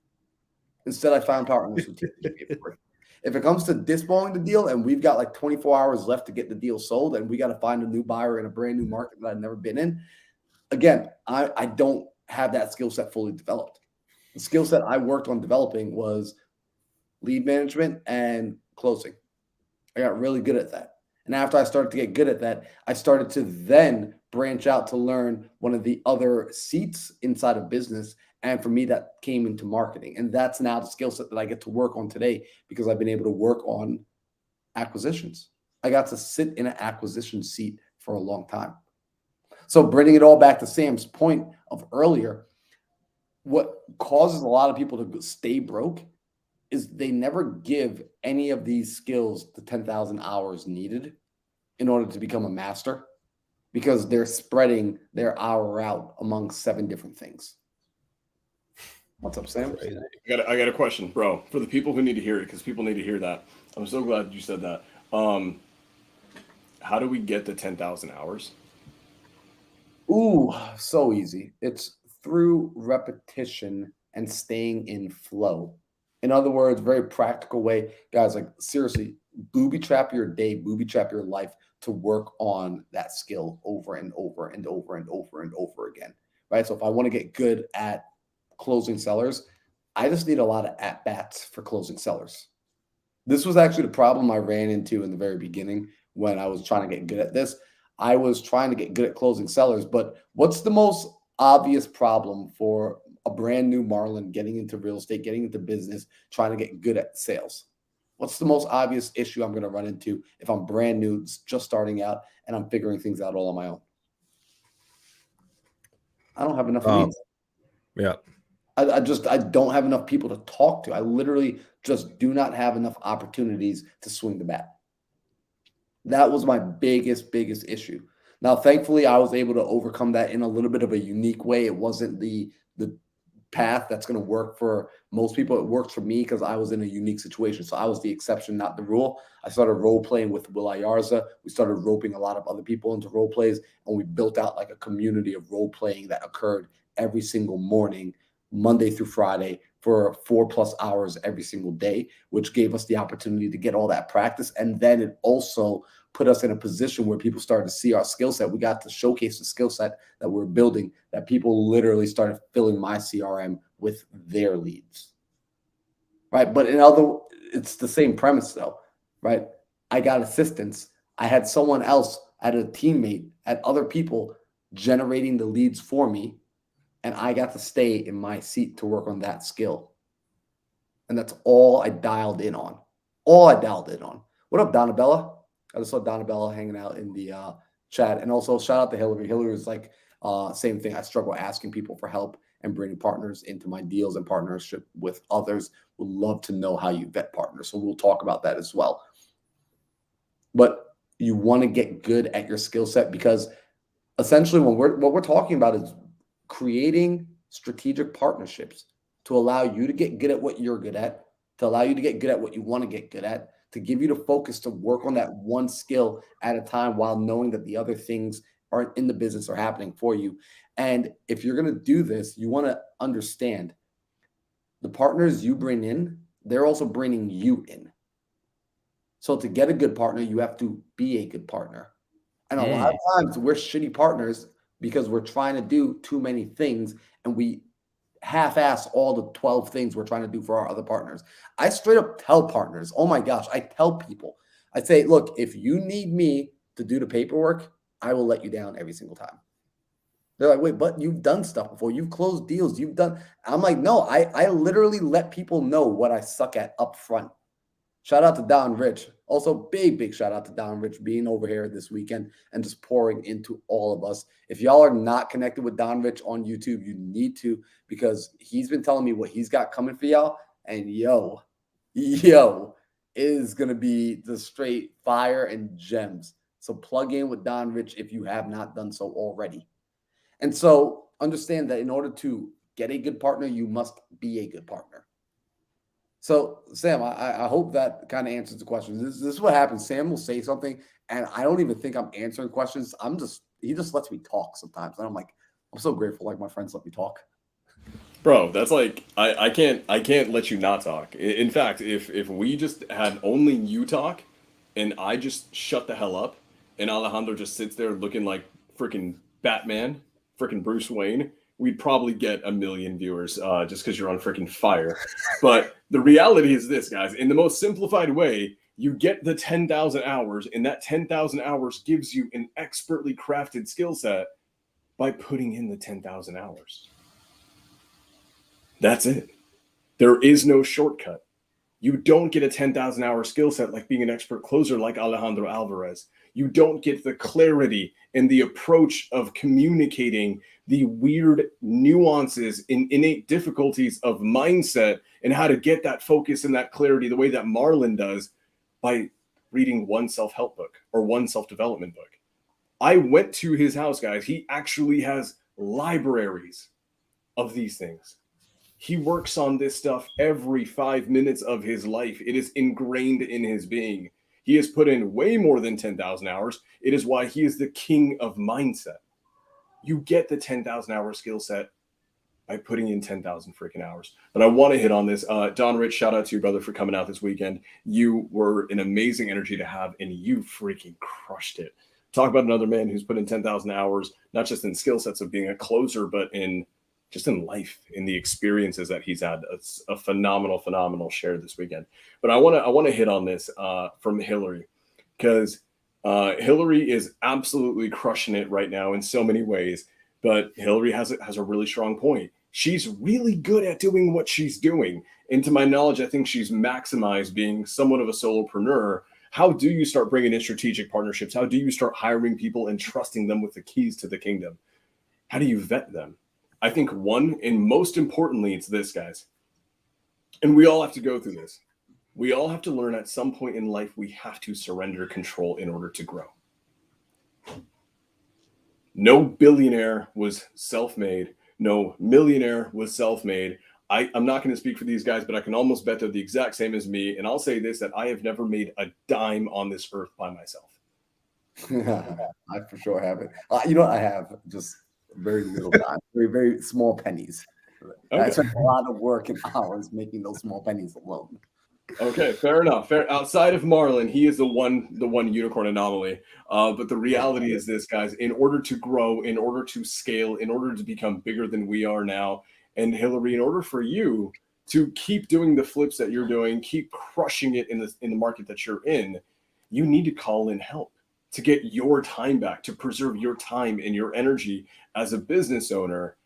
Instead, I found partners who TC the paperwork. If it comes to disballing the deal and we've got like 24 hours left to get the deal sold and we got to find a new buyer in a brand new market that I've never been in, again, I don't have that skill set fully developed. The skill set I worked on developing was lead management and closing. I got really good at that. And after I started to get good at that, I started to then branch out to learn one of the other seats inside of business. And for me, that came into marketing. And that's now the skill set that I get to work on today because I've been able to work on acquisitions. I got to sit in an acquisition seat for a long time. So bringing it all back to Sam's point of earlier, what causes a lot of people to stay broke is they never give any of these skills the 10,000 hours needed in order to become a master because they're spreading their hour out among 7 different things. What's up, Sam? I got a question, bro, for the people who need to hear it because people need to hear that. I'm so glad you said that. How do we get to 10,000 hours? Ooh, so easy. It's through repetition and staying in flow. In other words, very practical way, guys, like seriously, booby trap your day, booby trap your life to work on that skill over and over and over and over and over again, right? So if I want to get good at closing sellers. I just need a lot of at-bats for closing sellers. This was actually the problem I ran into in the very beginning when I was trying to get good at this. I was trying to get good at closing sellers, but what's the most obvious problem for a brand new Marlon getting into real estate, getting into business, trying to get good at sales? What's the most obvious issue I'm going to run into if I'm brand new, just starting out, and I'm figuring things out all on my own? I don't have enough leads. Yeah. I don't have enough people to talk to. I literally just do not have enough opportunities to swing the bat. That was my biggest issue. Now, thankfully, I was able to overcome that in a little bit of a unique way. It wasn't the path that's going to work for most people. It worked for me because I was in a unique situation. So I was the exception, not the rule. I started role playing with Will Ayarza. We started roping a lot of other people into role plays, and we built out like a community of role playing that occurred every single morning, Monday through Friday, for 4+ hours every single day, which gave us the opportunity to get all that practice. And then it also put us in a position where people started to see our skill set. We got to showcase the skill set that we're building, that people literally started filling my CRM with their leads. Right. But it's the same premise though, right? I got assistance. I had someone else, I had a teammate, had other people generating the leads for me. And I got to stay in my seat to work on that skill. And that's all I dialed in on. What up, Donabella? I just saw Donabella hanging out in the chat. And also shout out to Hillary. Hillary is like, same thing. I struggle asking people for help and bringing partners into my deals and partnership with others. Would love to know how you vet partners. So we'll talk about that as well. But you want to get good at your skill set, because essentially what we're talking about is creating strategic partnerships to allow you to get good at what you're good at, to allow you to get good at what you want to get good at, to give you the focus to work on that one skill at a time while knowing that the other things aren't in the business are happening for you. And if you're going to do this, you want to understand the partners you bring in, they're also bringing you in. So to get a good partner, you have to be a good partner. And a lot of times we're shitty partners because we're trying to do too many things and we half-ass all the 12 things we're trying to do for our other partners. I straight up tell partners, oh my gosh, I tell people, I say, look, if you need me to do the paperwork, I will let you down every single time. They're like, wait, but you've done stuff before. You've closed deals. You've done. I'm like, no, I literally let people know what I suck at up front. Shout out to Don Rich. Also, big shout out to Don Rich being over here this weekend and just pouring into all of us. If y'all are not connected with Don Rich on YouTube, you need to, because he's been telling me what he's got coming for y'all. And yo, it is going to be the straight fire and gems. So plug in with Don Rich if you have not done so already. And so understand that in order to get a good partner, you must be a good partner. So, Sam, I hope that kind of answers the question. This is what happens. Sam will say something, and I don't even think I'm answering questions. He just lets me talk sometimes. And I'm like, I'm so grateful, like my friends let me talk. Bro, that's like, I can't let you not talk. In fact, if we just had only you talk and I just shut the hell up and Alejandro just sits there looking like freaking Batman, freaking Bruce Wayne, we'd probably get 1 million viewers just because you're on freaking fire. But the reality is this, guys. In the most simplified way, you get the 10,000 hours, and that 10,000 hours gives you an expertly crafted skill set by putting in the 10,000 hours. That's it. There is no shortcut. You don't get a 10,000 hour skill set like being an expert closer like Alejandro Alvarez. You don't get the clarity and the approach of communicating the weird nuances and innate difficulties of mindset and how to get that focus and that clarity the way that Marlon does by reading one self-help book or one self-development book. I went to his house, guys. He actually has libraries of these things. He works on this stuff every 5 minutes of his life. It is ingrained in his being. He has put in way more than 10,000 hours. It is why he is the king of mindset. You get the 10,000 hour skill set by putting in 10,000 freaking hours. But I want to hit on this. Don Rich, shout out to your brother for coming out this weekend. You were an amazing energy to have, and you freaking crushed it. Talk about another man who's put in 10,000 hours, not just in skill sets of being a closer, but in just in life, in the experiences that he's had. It's a phenomenal share this weekend. But I want to hit on this from Hillary, because Hillary is absolutely crushing it right now in so many ways. But Hillary has a really strong point. She's really good at doing what she's doing. And to my knowledge, I think she's maximized being somewhat of a solopreneur. How do you start bringing in strategic partnerships? How do you start hiring people and trusting them with the keys to the kingdom? How do you vet them? I think one, and most importantly, it's this, guys. And we all have to go through this. We all have to learn at some point in life, we have to surrender control in order to grow. No billionaire was self-made. No millionaire was self-made. I'm not going to speak for these guys, but I can almost bet they're the exact same as me. And I'll say this, that I have never made a dime on this earth by myself. I for sure have it. You know what? I have just very little time, very small pennies. Okay. I spent a lot of work and hours making those small pennies alone. Okay, fair enough. Outside of Marlon, he is the one unicorn anomaly. But the reality is this, guys, in order to grow, in order to scale, in order to become bigger than we are now, and Hillary, in order for you to keep doing the flips that you're doing, keep crushing it in the market that you're in, you need to call in help to get your time back, to preserve your time and your energy as a business owner.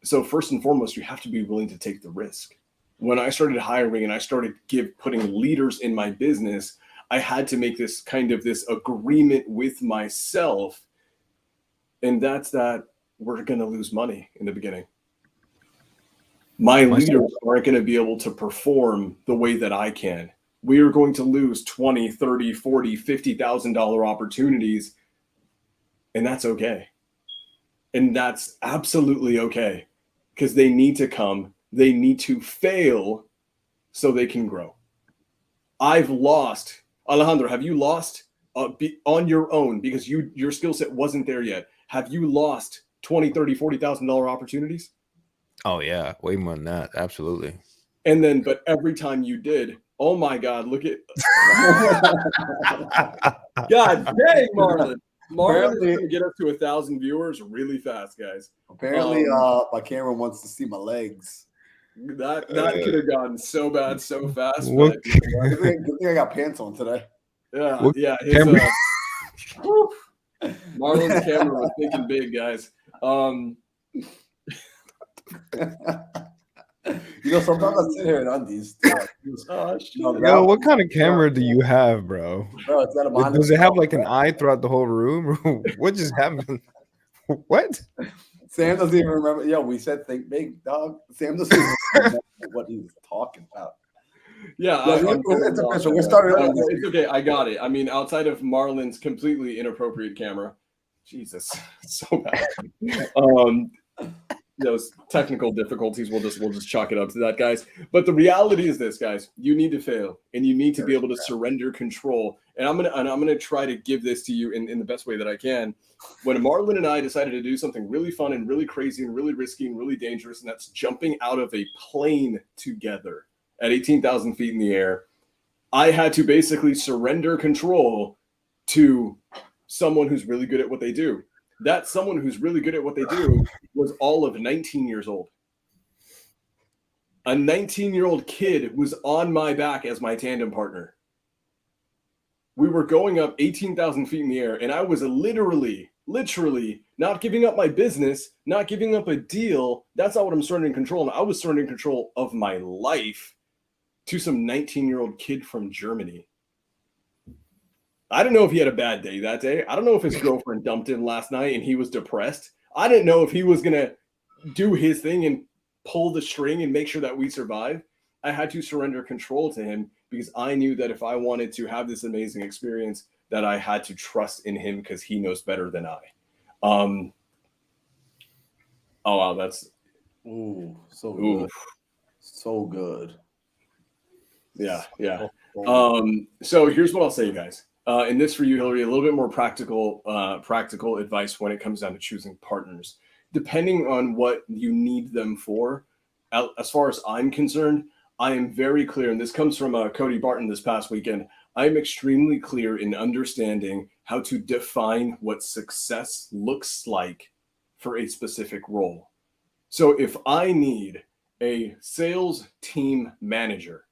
So first and foremost, you have to be willing to take the risk. When I started hiring and I started putting leaders in my business, I had to make this agreement with myself. And that's that we're going to lose money in the beginning. My leaders aren't going to be able to perform the way that I can. We are going to lose $20, $30, $40, $50,000 opportunities. And that's okay. And that's absolutely okay, because they need to come. They need to fail so they can grow. I've lost. Alejandro, have you lost on your own because your skill set wasn't there yet? Have you lost $20, $30, $40,000 opportunities? Oh yeah, way more than that. Absolutely. And then, but every time you did, oh my God, look at God dang, Marlon. Marlon is going to get up to 1,000 viewers really fast, guys. Apparently, my camera wants to see my legs. That could have gone so bad so fast. What? Good thing I got pants on today. Yeah, What yeah. Marlon's camera was thinking big, guys. Sometimes I sit here in undies. Yo, what kind of camera do you have, bro? Bro, it's got a Does it have like an eye throughout the whole room? What just happened? What? Sam doesn't even remember. Yo, we said think big, dog. Sam doesn't even remember what he was talking about. Yeah, it's official. We're starting. It's okay. I got it. I mean, outside of Marlon's completely inappropriate camera, Jesus, so bad. Those technical difficulties, we'll just chalk it up to that, guys. But the reality is this, guys: you need to fail, and you need to be able to surrender control. And I'm gonna try to give this to you in the best way that I can. When Marlon and I decided to do something really fun and really crazy and really risky and really dangerous, and that's jumping out of a plane together at 18,000 feet in the air, I had to basically surrender control to someone who's really good at what they do. That someone who's really good at what they do was all of 19 years old. A 19-year-old kid was on my back as my tandem partner. We were going up 18,000 feet in the air, and I was literally not giving up my business, not giving up a deal. That's not what I'm surrendering control. And I was surrendering control of my life to some 19-year-old kid from Germany. I didn't know if he had a bad day that day. I don't know if his girlfriend dumped him last night and he was depressed. I didn't know if he was going to do his thing and pull the string and make sure that we survive. I had to surrender control to him because I knew that if I wanted to have this amazing experience, that I had to trust in him because he knows better than I. Oh, wow. That's so good. So good. Yeah. So here's what I'll say, guys. And this for you, Hillary, a little bit more practical advice when it comes down to choosing partners. Depending on what you need them for, as far as I'm concerned, I am very clear, and this comes from Cody Barton this past weekend. I'm extremely clear in understanding how to define what success looks like for a specific role. So if I need a sales team manager,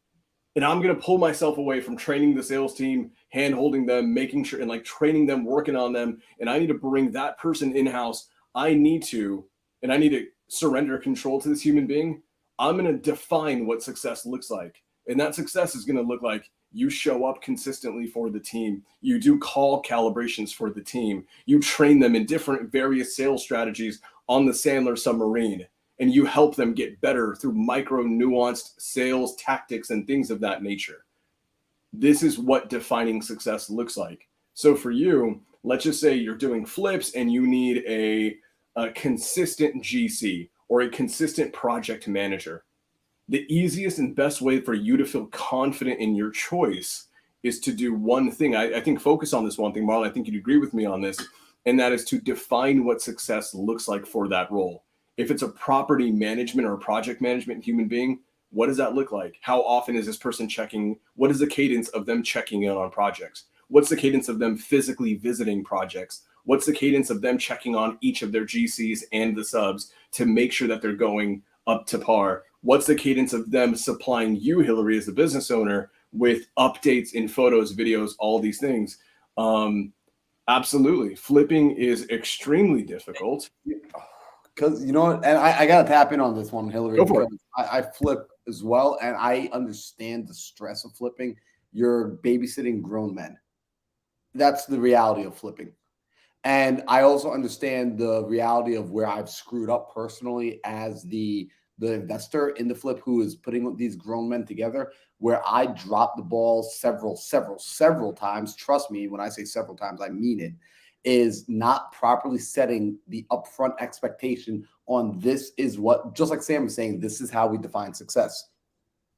and I'm going to pull myself away from training the sales team, hand holding them, making sure and like training them, working on them, and I need to bring that person in house, I need to surrender control to this human being. I'm going to define what success looks like. And that success is going to look like you show up consistently for the team. You do call calibrations for the team. You train them in different various sales strategies on the Sandler submarine, and you help them get better through micro nuanced sales tactics and things of that nature. This is what defining success looks like. So for you, let's just say you're doing flips and you need a consistent GC or a consistent project manager. The easiest and best way for you to feel confident in your choice is to do one thing. I think focus on this one thing, Marlon. I think you'd agree with me on this, and that is to define what success looks like for that role. If it's a property management or a project management human being, what does that look like? How often is this person checking? What is the cadence of them checking in on projects? What's the cadence of them physically visiting projects? What's the cadence of them checking on each of their GCs and the subs to make sure that they're going up to par? What's the cadence of them supplying you, Hillary, as the business owner, with updates in photos, videos, all these things? Absolutely. Flipping is extremely difficult. Because, you know what, and I got to tap in on this one, Hillary. Go for it. I flip as well, and I understand the stress of flipping. You're babysitting grown men. That's the reality of flipping. And I also understand the reality of where I've screwed up personally as the investor in the flip who is putting these grown men together, where I dropped the ball several times. Trust me, when I say several times, I mean it. Is not properly setting the upfront expectation on this is what, just like Sam was saying, this is how we define success,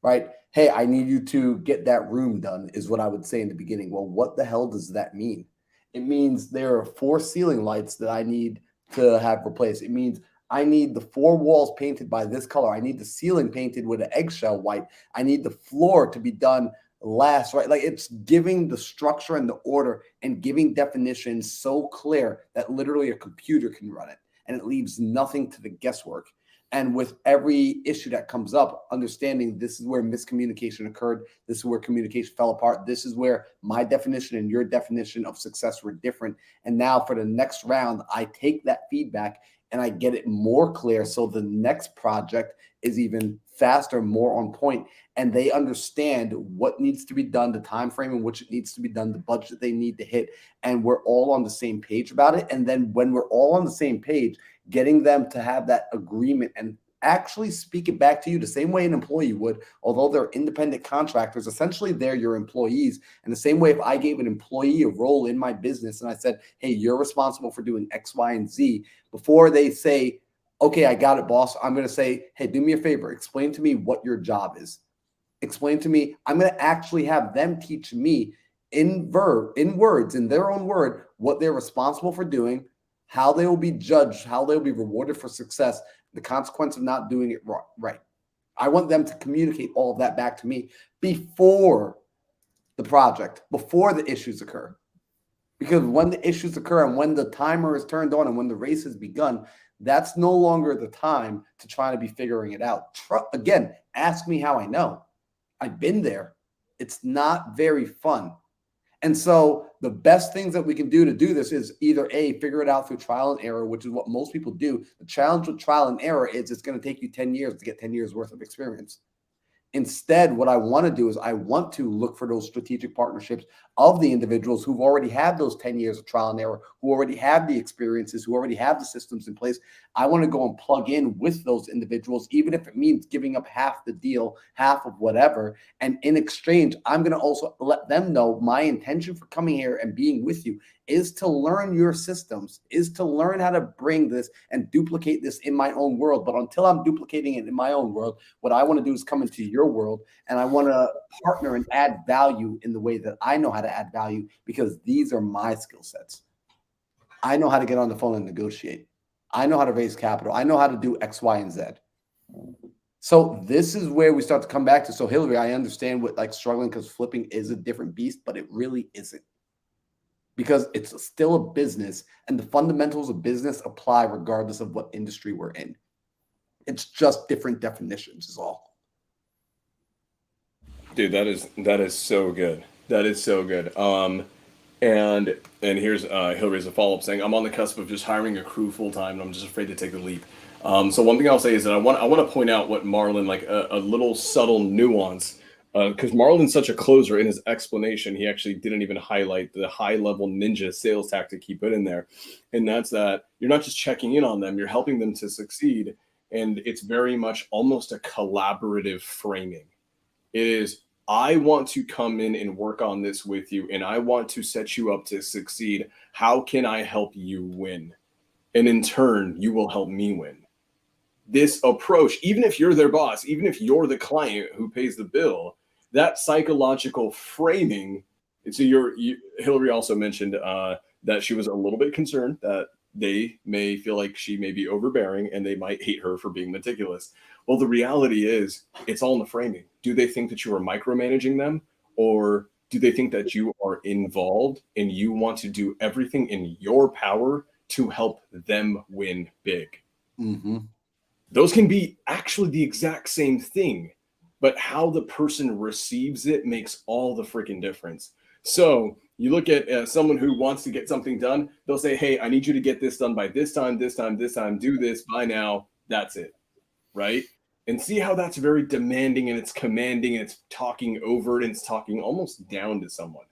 right? Hey, I need you to get that room done is what I would say in the beginning. Well, what the hell does that mean? It means there are 4 ceiling lights that I need to have replaced. It means I need the 4 walls painted by this color. I need the ceiling painted with an eggshell white. I need the floor to be done last, right? Like, it's giving the structure and the order and giving definitions so clear that literally a computer can run it, and it leaves nothing to the guesswork. And with every issue that comes up, understanding this is where miscommunication occurred, this is where communication fell apart, this is where my definition and your definition of success were different. And now for the next round, I take that feedback and I get it more clear, so the next project is even faster, more on point, and they understand what needs to be done, the time frame in which it needs to be done, the budget they need to hit, and we're all on the same page about it. And then when we're all on the same page, getting them to have that agreement and actually speak it back to you the same way an employee would, although they're independent contractors. Essentially, they're your employees. And the same way, if I gave an employee a role in my business and I said, hey, you're responsible for doing X, Y, and Z, before they say, okay, I got it, boss, I'm going to say, hey, do me a favor. Explain to me what your job is. Explain to me. I'm going to actually have them teach me in words, in their own word, what they're responsible for doing, how they will be judged, how they will be rewarded for success, the consequence of not doing it right. I want them to communicate all of that back to me before the project, before the issues occur. Because when the issues occur and when the timer is turned on and when the race has begun, that's no longer the time to try to be figuring it out. Again, ask me how I know. I've been there. It's not very fun. And so the best things that we can do to do this is either A, figure it out through trial and error, which is what most people do. The challenge with trial and error is it's going to take you 10 years to get 10 years worth of experience. Instead, what I want to do is I want to look for those strategic partnerships of the individuals who've already had those 10 years of trial and error, who already have the experiences, who already have the systems in place. I want to go and plug in with those individuals, even if it means giving up half the deal, half of whatever. And in exchange, I'm going to also let them know my intention for coming here and being with you is to learn your systems, is to learn how to bring this and duplicate this in my own world. But until I'm duplicating it in my own world, what I want to do is come into your world, and I want to partner and add value in the way that I know how to add value, because these are my skill sets. I know how to get on the phone and negotiate. I know how to raise capital. I know how to do X, Y, and Z. So this is where we start to come back to. So Hillary, I understand what like struggling, because flipping is a different beast, but it really isn't. Because it's still a business, and the fundamentals of business apply regardless of what industry we're in. It's just different definitions is all. Dude, that is so good. That is so good. And here's Hillary's a follow-up saying, I'm on the cusp of just hiring a crew full time, and I'm just afraid to take the leap. So one thing I'll say is that I want to point out what Marlon, like a little subtle nuance, because Marlon's such a closer in his explanation. He actually didn't even highlight the high-level ninja sales tactic he put in there, and that's that you're not just checking in on them, you're helping them to succeed, and it's very much almost a collaborative framing. It is, I want to come in and work on this with you, and I want to set you up to succeed. How can I help you win? And in turn, you will help me win. This approach, even if you're their boss, even if you're the client who pays the bill, that psychological framing. And so Hillary also mentioned that she was a little bit concerned that they may feel like she may be overbearing and they might hate her for being meticulous. Well, the reality is it's all in the framing. Do they think that you are micromanaging them, or do they think that you are involved and you want to do everything in your power to help them win big? Mm-hmm. Those can be actually the exact same thing, but how the person receives it makes all the freaking difference. So you look at someone who wants to get something done, they'll say, hey, I need you to get this done by this time, this time, this time, do this by now. That's it, right? And see how that's very demanding, and it's commanding, and it's talking over it, and it's talking almost down to someone,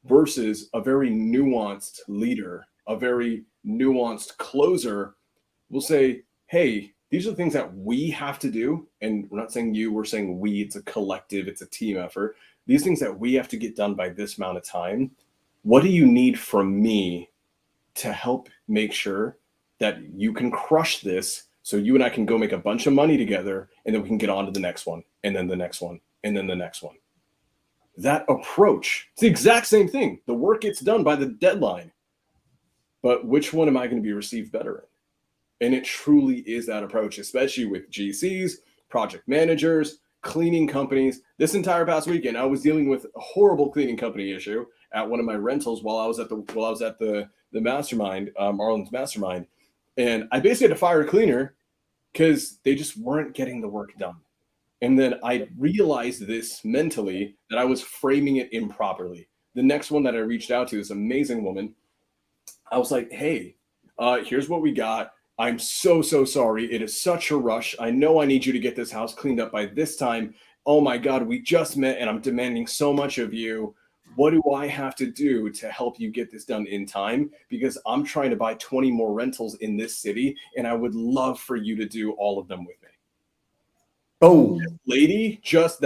versus a very nuanced leader, a very nuanced closer will say, hey, these are the things that we have to do. And we're not saying you, we're saying we. It's a collective, it's a team effort. These things that we have to get done by this amount of time. What do you need from me to help make sure that you can crush this, so you and I can go make a bunch of money together, and then we can get on to the next one, and then the next one, and then the next one? That approach, it's the exact same thing. The work gets done by the deadline. But which one am I going to be received better in? And it truly is that approach, especially with GCs, project managers, cleaning companies. This entire past weekend, I was dealing with a horrible cleaning company issue at one of my rentals while I was at the mastermind, Marlon's mastermind. And I basically had to fire a cleaner because they just weren't getting the work done. And then I realized this mentally, that I was framing it improperly. The next one that I reached out to, this amazing woman, I was like, hey, here's what we got. I'm so sorry. It is such a rush. I know I need you to get this house cleaned up by this time. Oh my God, we just met and I'm demanding so much of you. What do I have to do to help you get this done in time? Because I'm trying to buy 20 more rentals in this city, and I would love for you to do all of them with me. Boom. This lady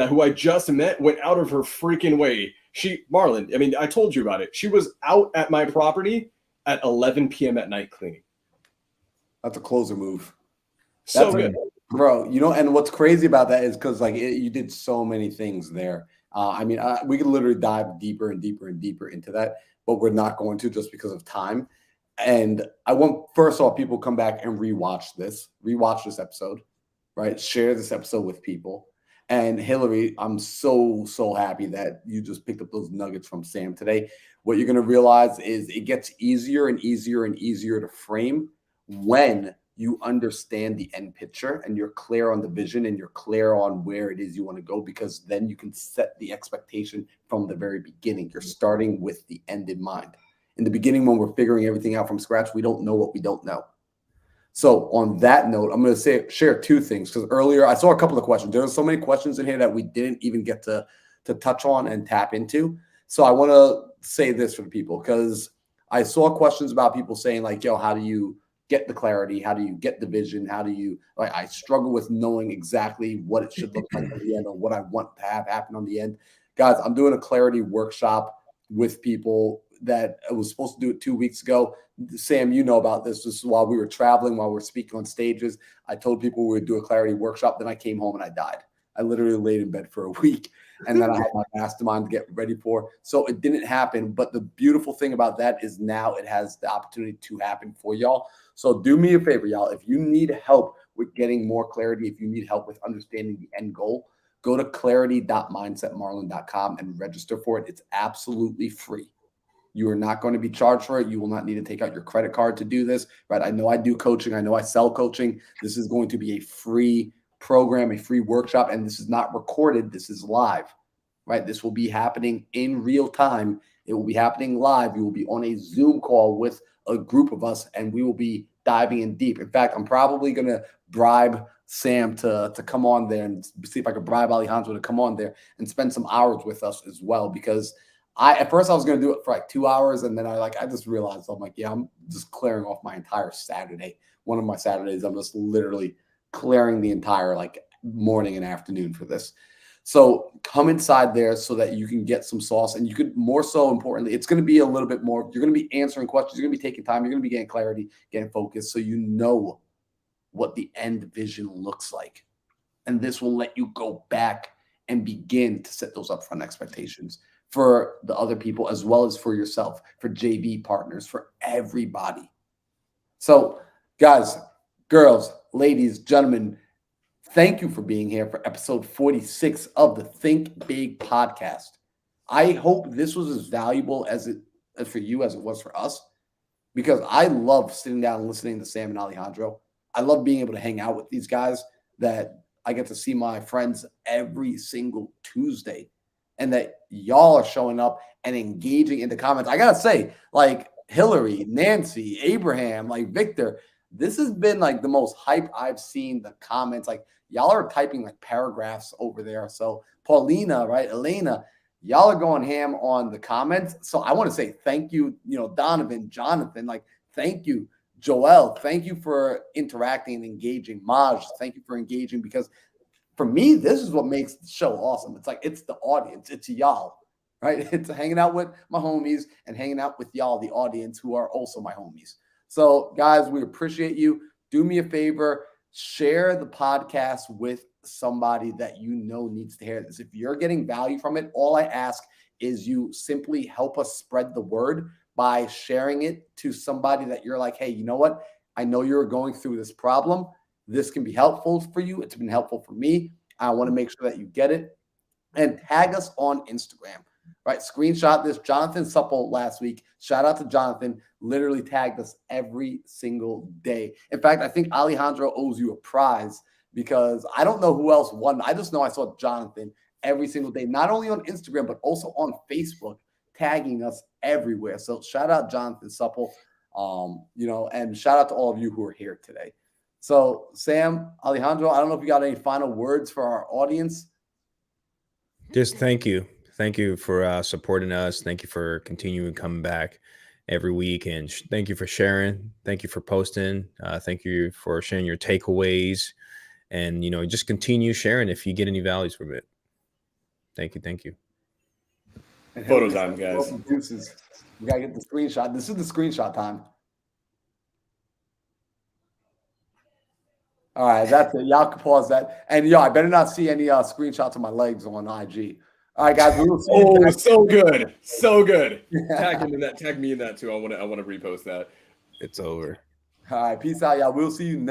who I just met went out of her freaking way. Marlon, I mean, I told you about it. She was out at my property at 11 p.m. at night cleaning. That's a closer move. So good. Bro, and what's crazy about that is because you did so many things there. We could literally dive deeper and deeper and deeper into that, but we're not going to, just because of time. And I want, first off, people come back and rewatch this episode, right? Share this episode with people. And Hillary, I'm so happy that you just picked up those nuggets from Sam today. What you're going to realize is it gets easier and easier and easier to frame when you understand the end picture and you're clear on the vision and you're clear on where it is you want to go, because then you can set the expectation from the very beginning. You're starting with the end in mind. In the beginning, when we're figuring everything out from scratch, we don't know what we don't know. So on that note, I'm going to share two things, because earlier I saw a couple of questions. There were so many questions in here that we didn't even get to touch on and tap into. So I want to say this for the people, because I saw questions about people saying like, yo, how do you get the clarity? How do you get the vision? How do you, I struggle with knowing exactly what it should look like at the end, or what I want to have happen on the end. Guys, I'm doing a clarity workshop with people that I was supposed to do it 2 weeks ago. Sam, you know about this. This is while we were traveling, while we were speaking on stages. I told people we would do a clarity workshop. Then I came home and I died. I literally laid in bed for a week. And then I had my mastermind to get ready for. So it didn't happen. But the beautiful thing about that is now it has the opportunity to happen for y'all. So do me a favor, y'all. If you need help with getting more clarity, if you need help with understanding the end goal, go to clarity.mindsetmarlon.com and register for it. It's absolutely free. You are not going to be charged for it. You will not need to take out your credit card to do this, right? I know I do coaching. I know I sell coaching. This is going to be a free program, a free workshop, and this is not recorded. This is live, right? This will be happening in real time. It will be happening live. You will be on a Zoom call with a group of us, and we will be diving in deep. In fact, I'm probably going to bribe Sam to come on there and see if I could bribe Alejandro to come on there and spend some hours with us as well. Because at first I was going to do it for like 2 hours, and then I just realized, I'm like, yeah, I'm just clearing off my entire Saturday. One of my Saturdays, I'm just literally clearing the entire like morning and afternoon for this. So come inside there so that you can get some sauce, and you could, more so importantly, it's going to be a little bit more. You're going to be answering questions. You're going to be taking time. You're going to be getting clarity, getting focused, so you know what the end vision looks like. And this will let you go back and begin to set those upfront expectations for the other people, as well as for yourself, for JV partners, for everybody. So guys, girls, ladies, gentlemen, thank you for being here for episode 46 of the Think Big podcast. I hope this was as valuable as for you as it was for us, because I love sitting down and listening to Sam and Alejandro. I love being able to hang out with these guys, that I get to see my friends every single Tuesday, and that y'all are showing up and engaging in the comments. I got to say, like Hillary, Nancy, Abraham, like Victor, this has been like the most hype I've seen the comments. Like y'all are typing like paragraphs over there. So Paulina, right? Elena, y'all are going ham on the comments. So I want to say thank you, Donovan, Jonathan, like thank you. Joel, thank you for interacting and engaging. Maj, thank you for engaging, because for me, this is what makes the show awesome. It's like, it's the audience. It's y'all, right? It's hanging out with my homies and hanging out with y'all, the audience, who are also my homies. So guys, we appreciate you. Do me a favor, share the podcast with somebody that you know needs to hear this. If you're getting value from it, all I ask is you simply help us spread the word by sharing it to somebody that you're like, hey, you know what? I know you're going through this problem. This can be helpful for you. It's been helpful for me. I want to make sure that you get it. And tag us on Instagram, right? Screenshot this. Jonathan Supple last week. Shout out to Jonathan. Literally tagged us every single day. In fact, I think Alejandro owes you a prize, because I don't know who else won. I just know I saw Jonathan every single day, not only on Instagram, but also on Facebook, tagging us everywhere. So shout out Jonathan Supple, and shout out to all of you who are here today. So Sam, Alejandro, I don't know if you got any final words for our audience. Just thank you. Thank you for supporting us. Thank you for continuing coming back every week. And thank you for sharing. Thank you for posting. Thank you for sharing your takeaways. And, just continue sharing if you get any values from it. Thank you. Thank you. Photo time, guys. We got to get the screenshot. This is the screenshot time. All right, that's it. Y'all can pause that. And I better not see any screenshots of my legs on IG. All right, guys. We will see you next. So good. So good. Tag me in that too. I want to repost that. It's over. All right, peace out, y'all. We'll see you next.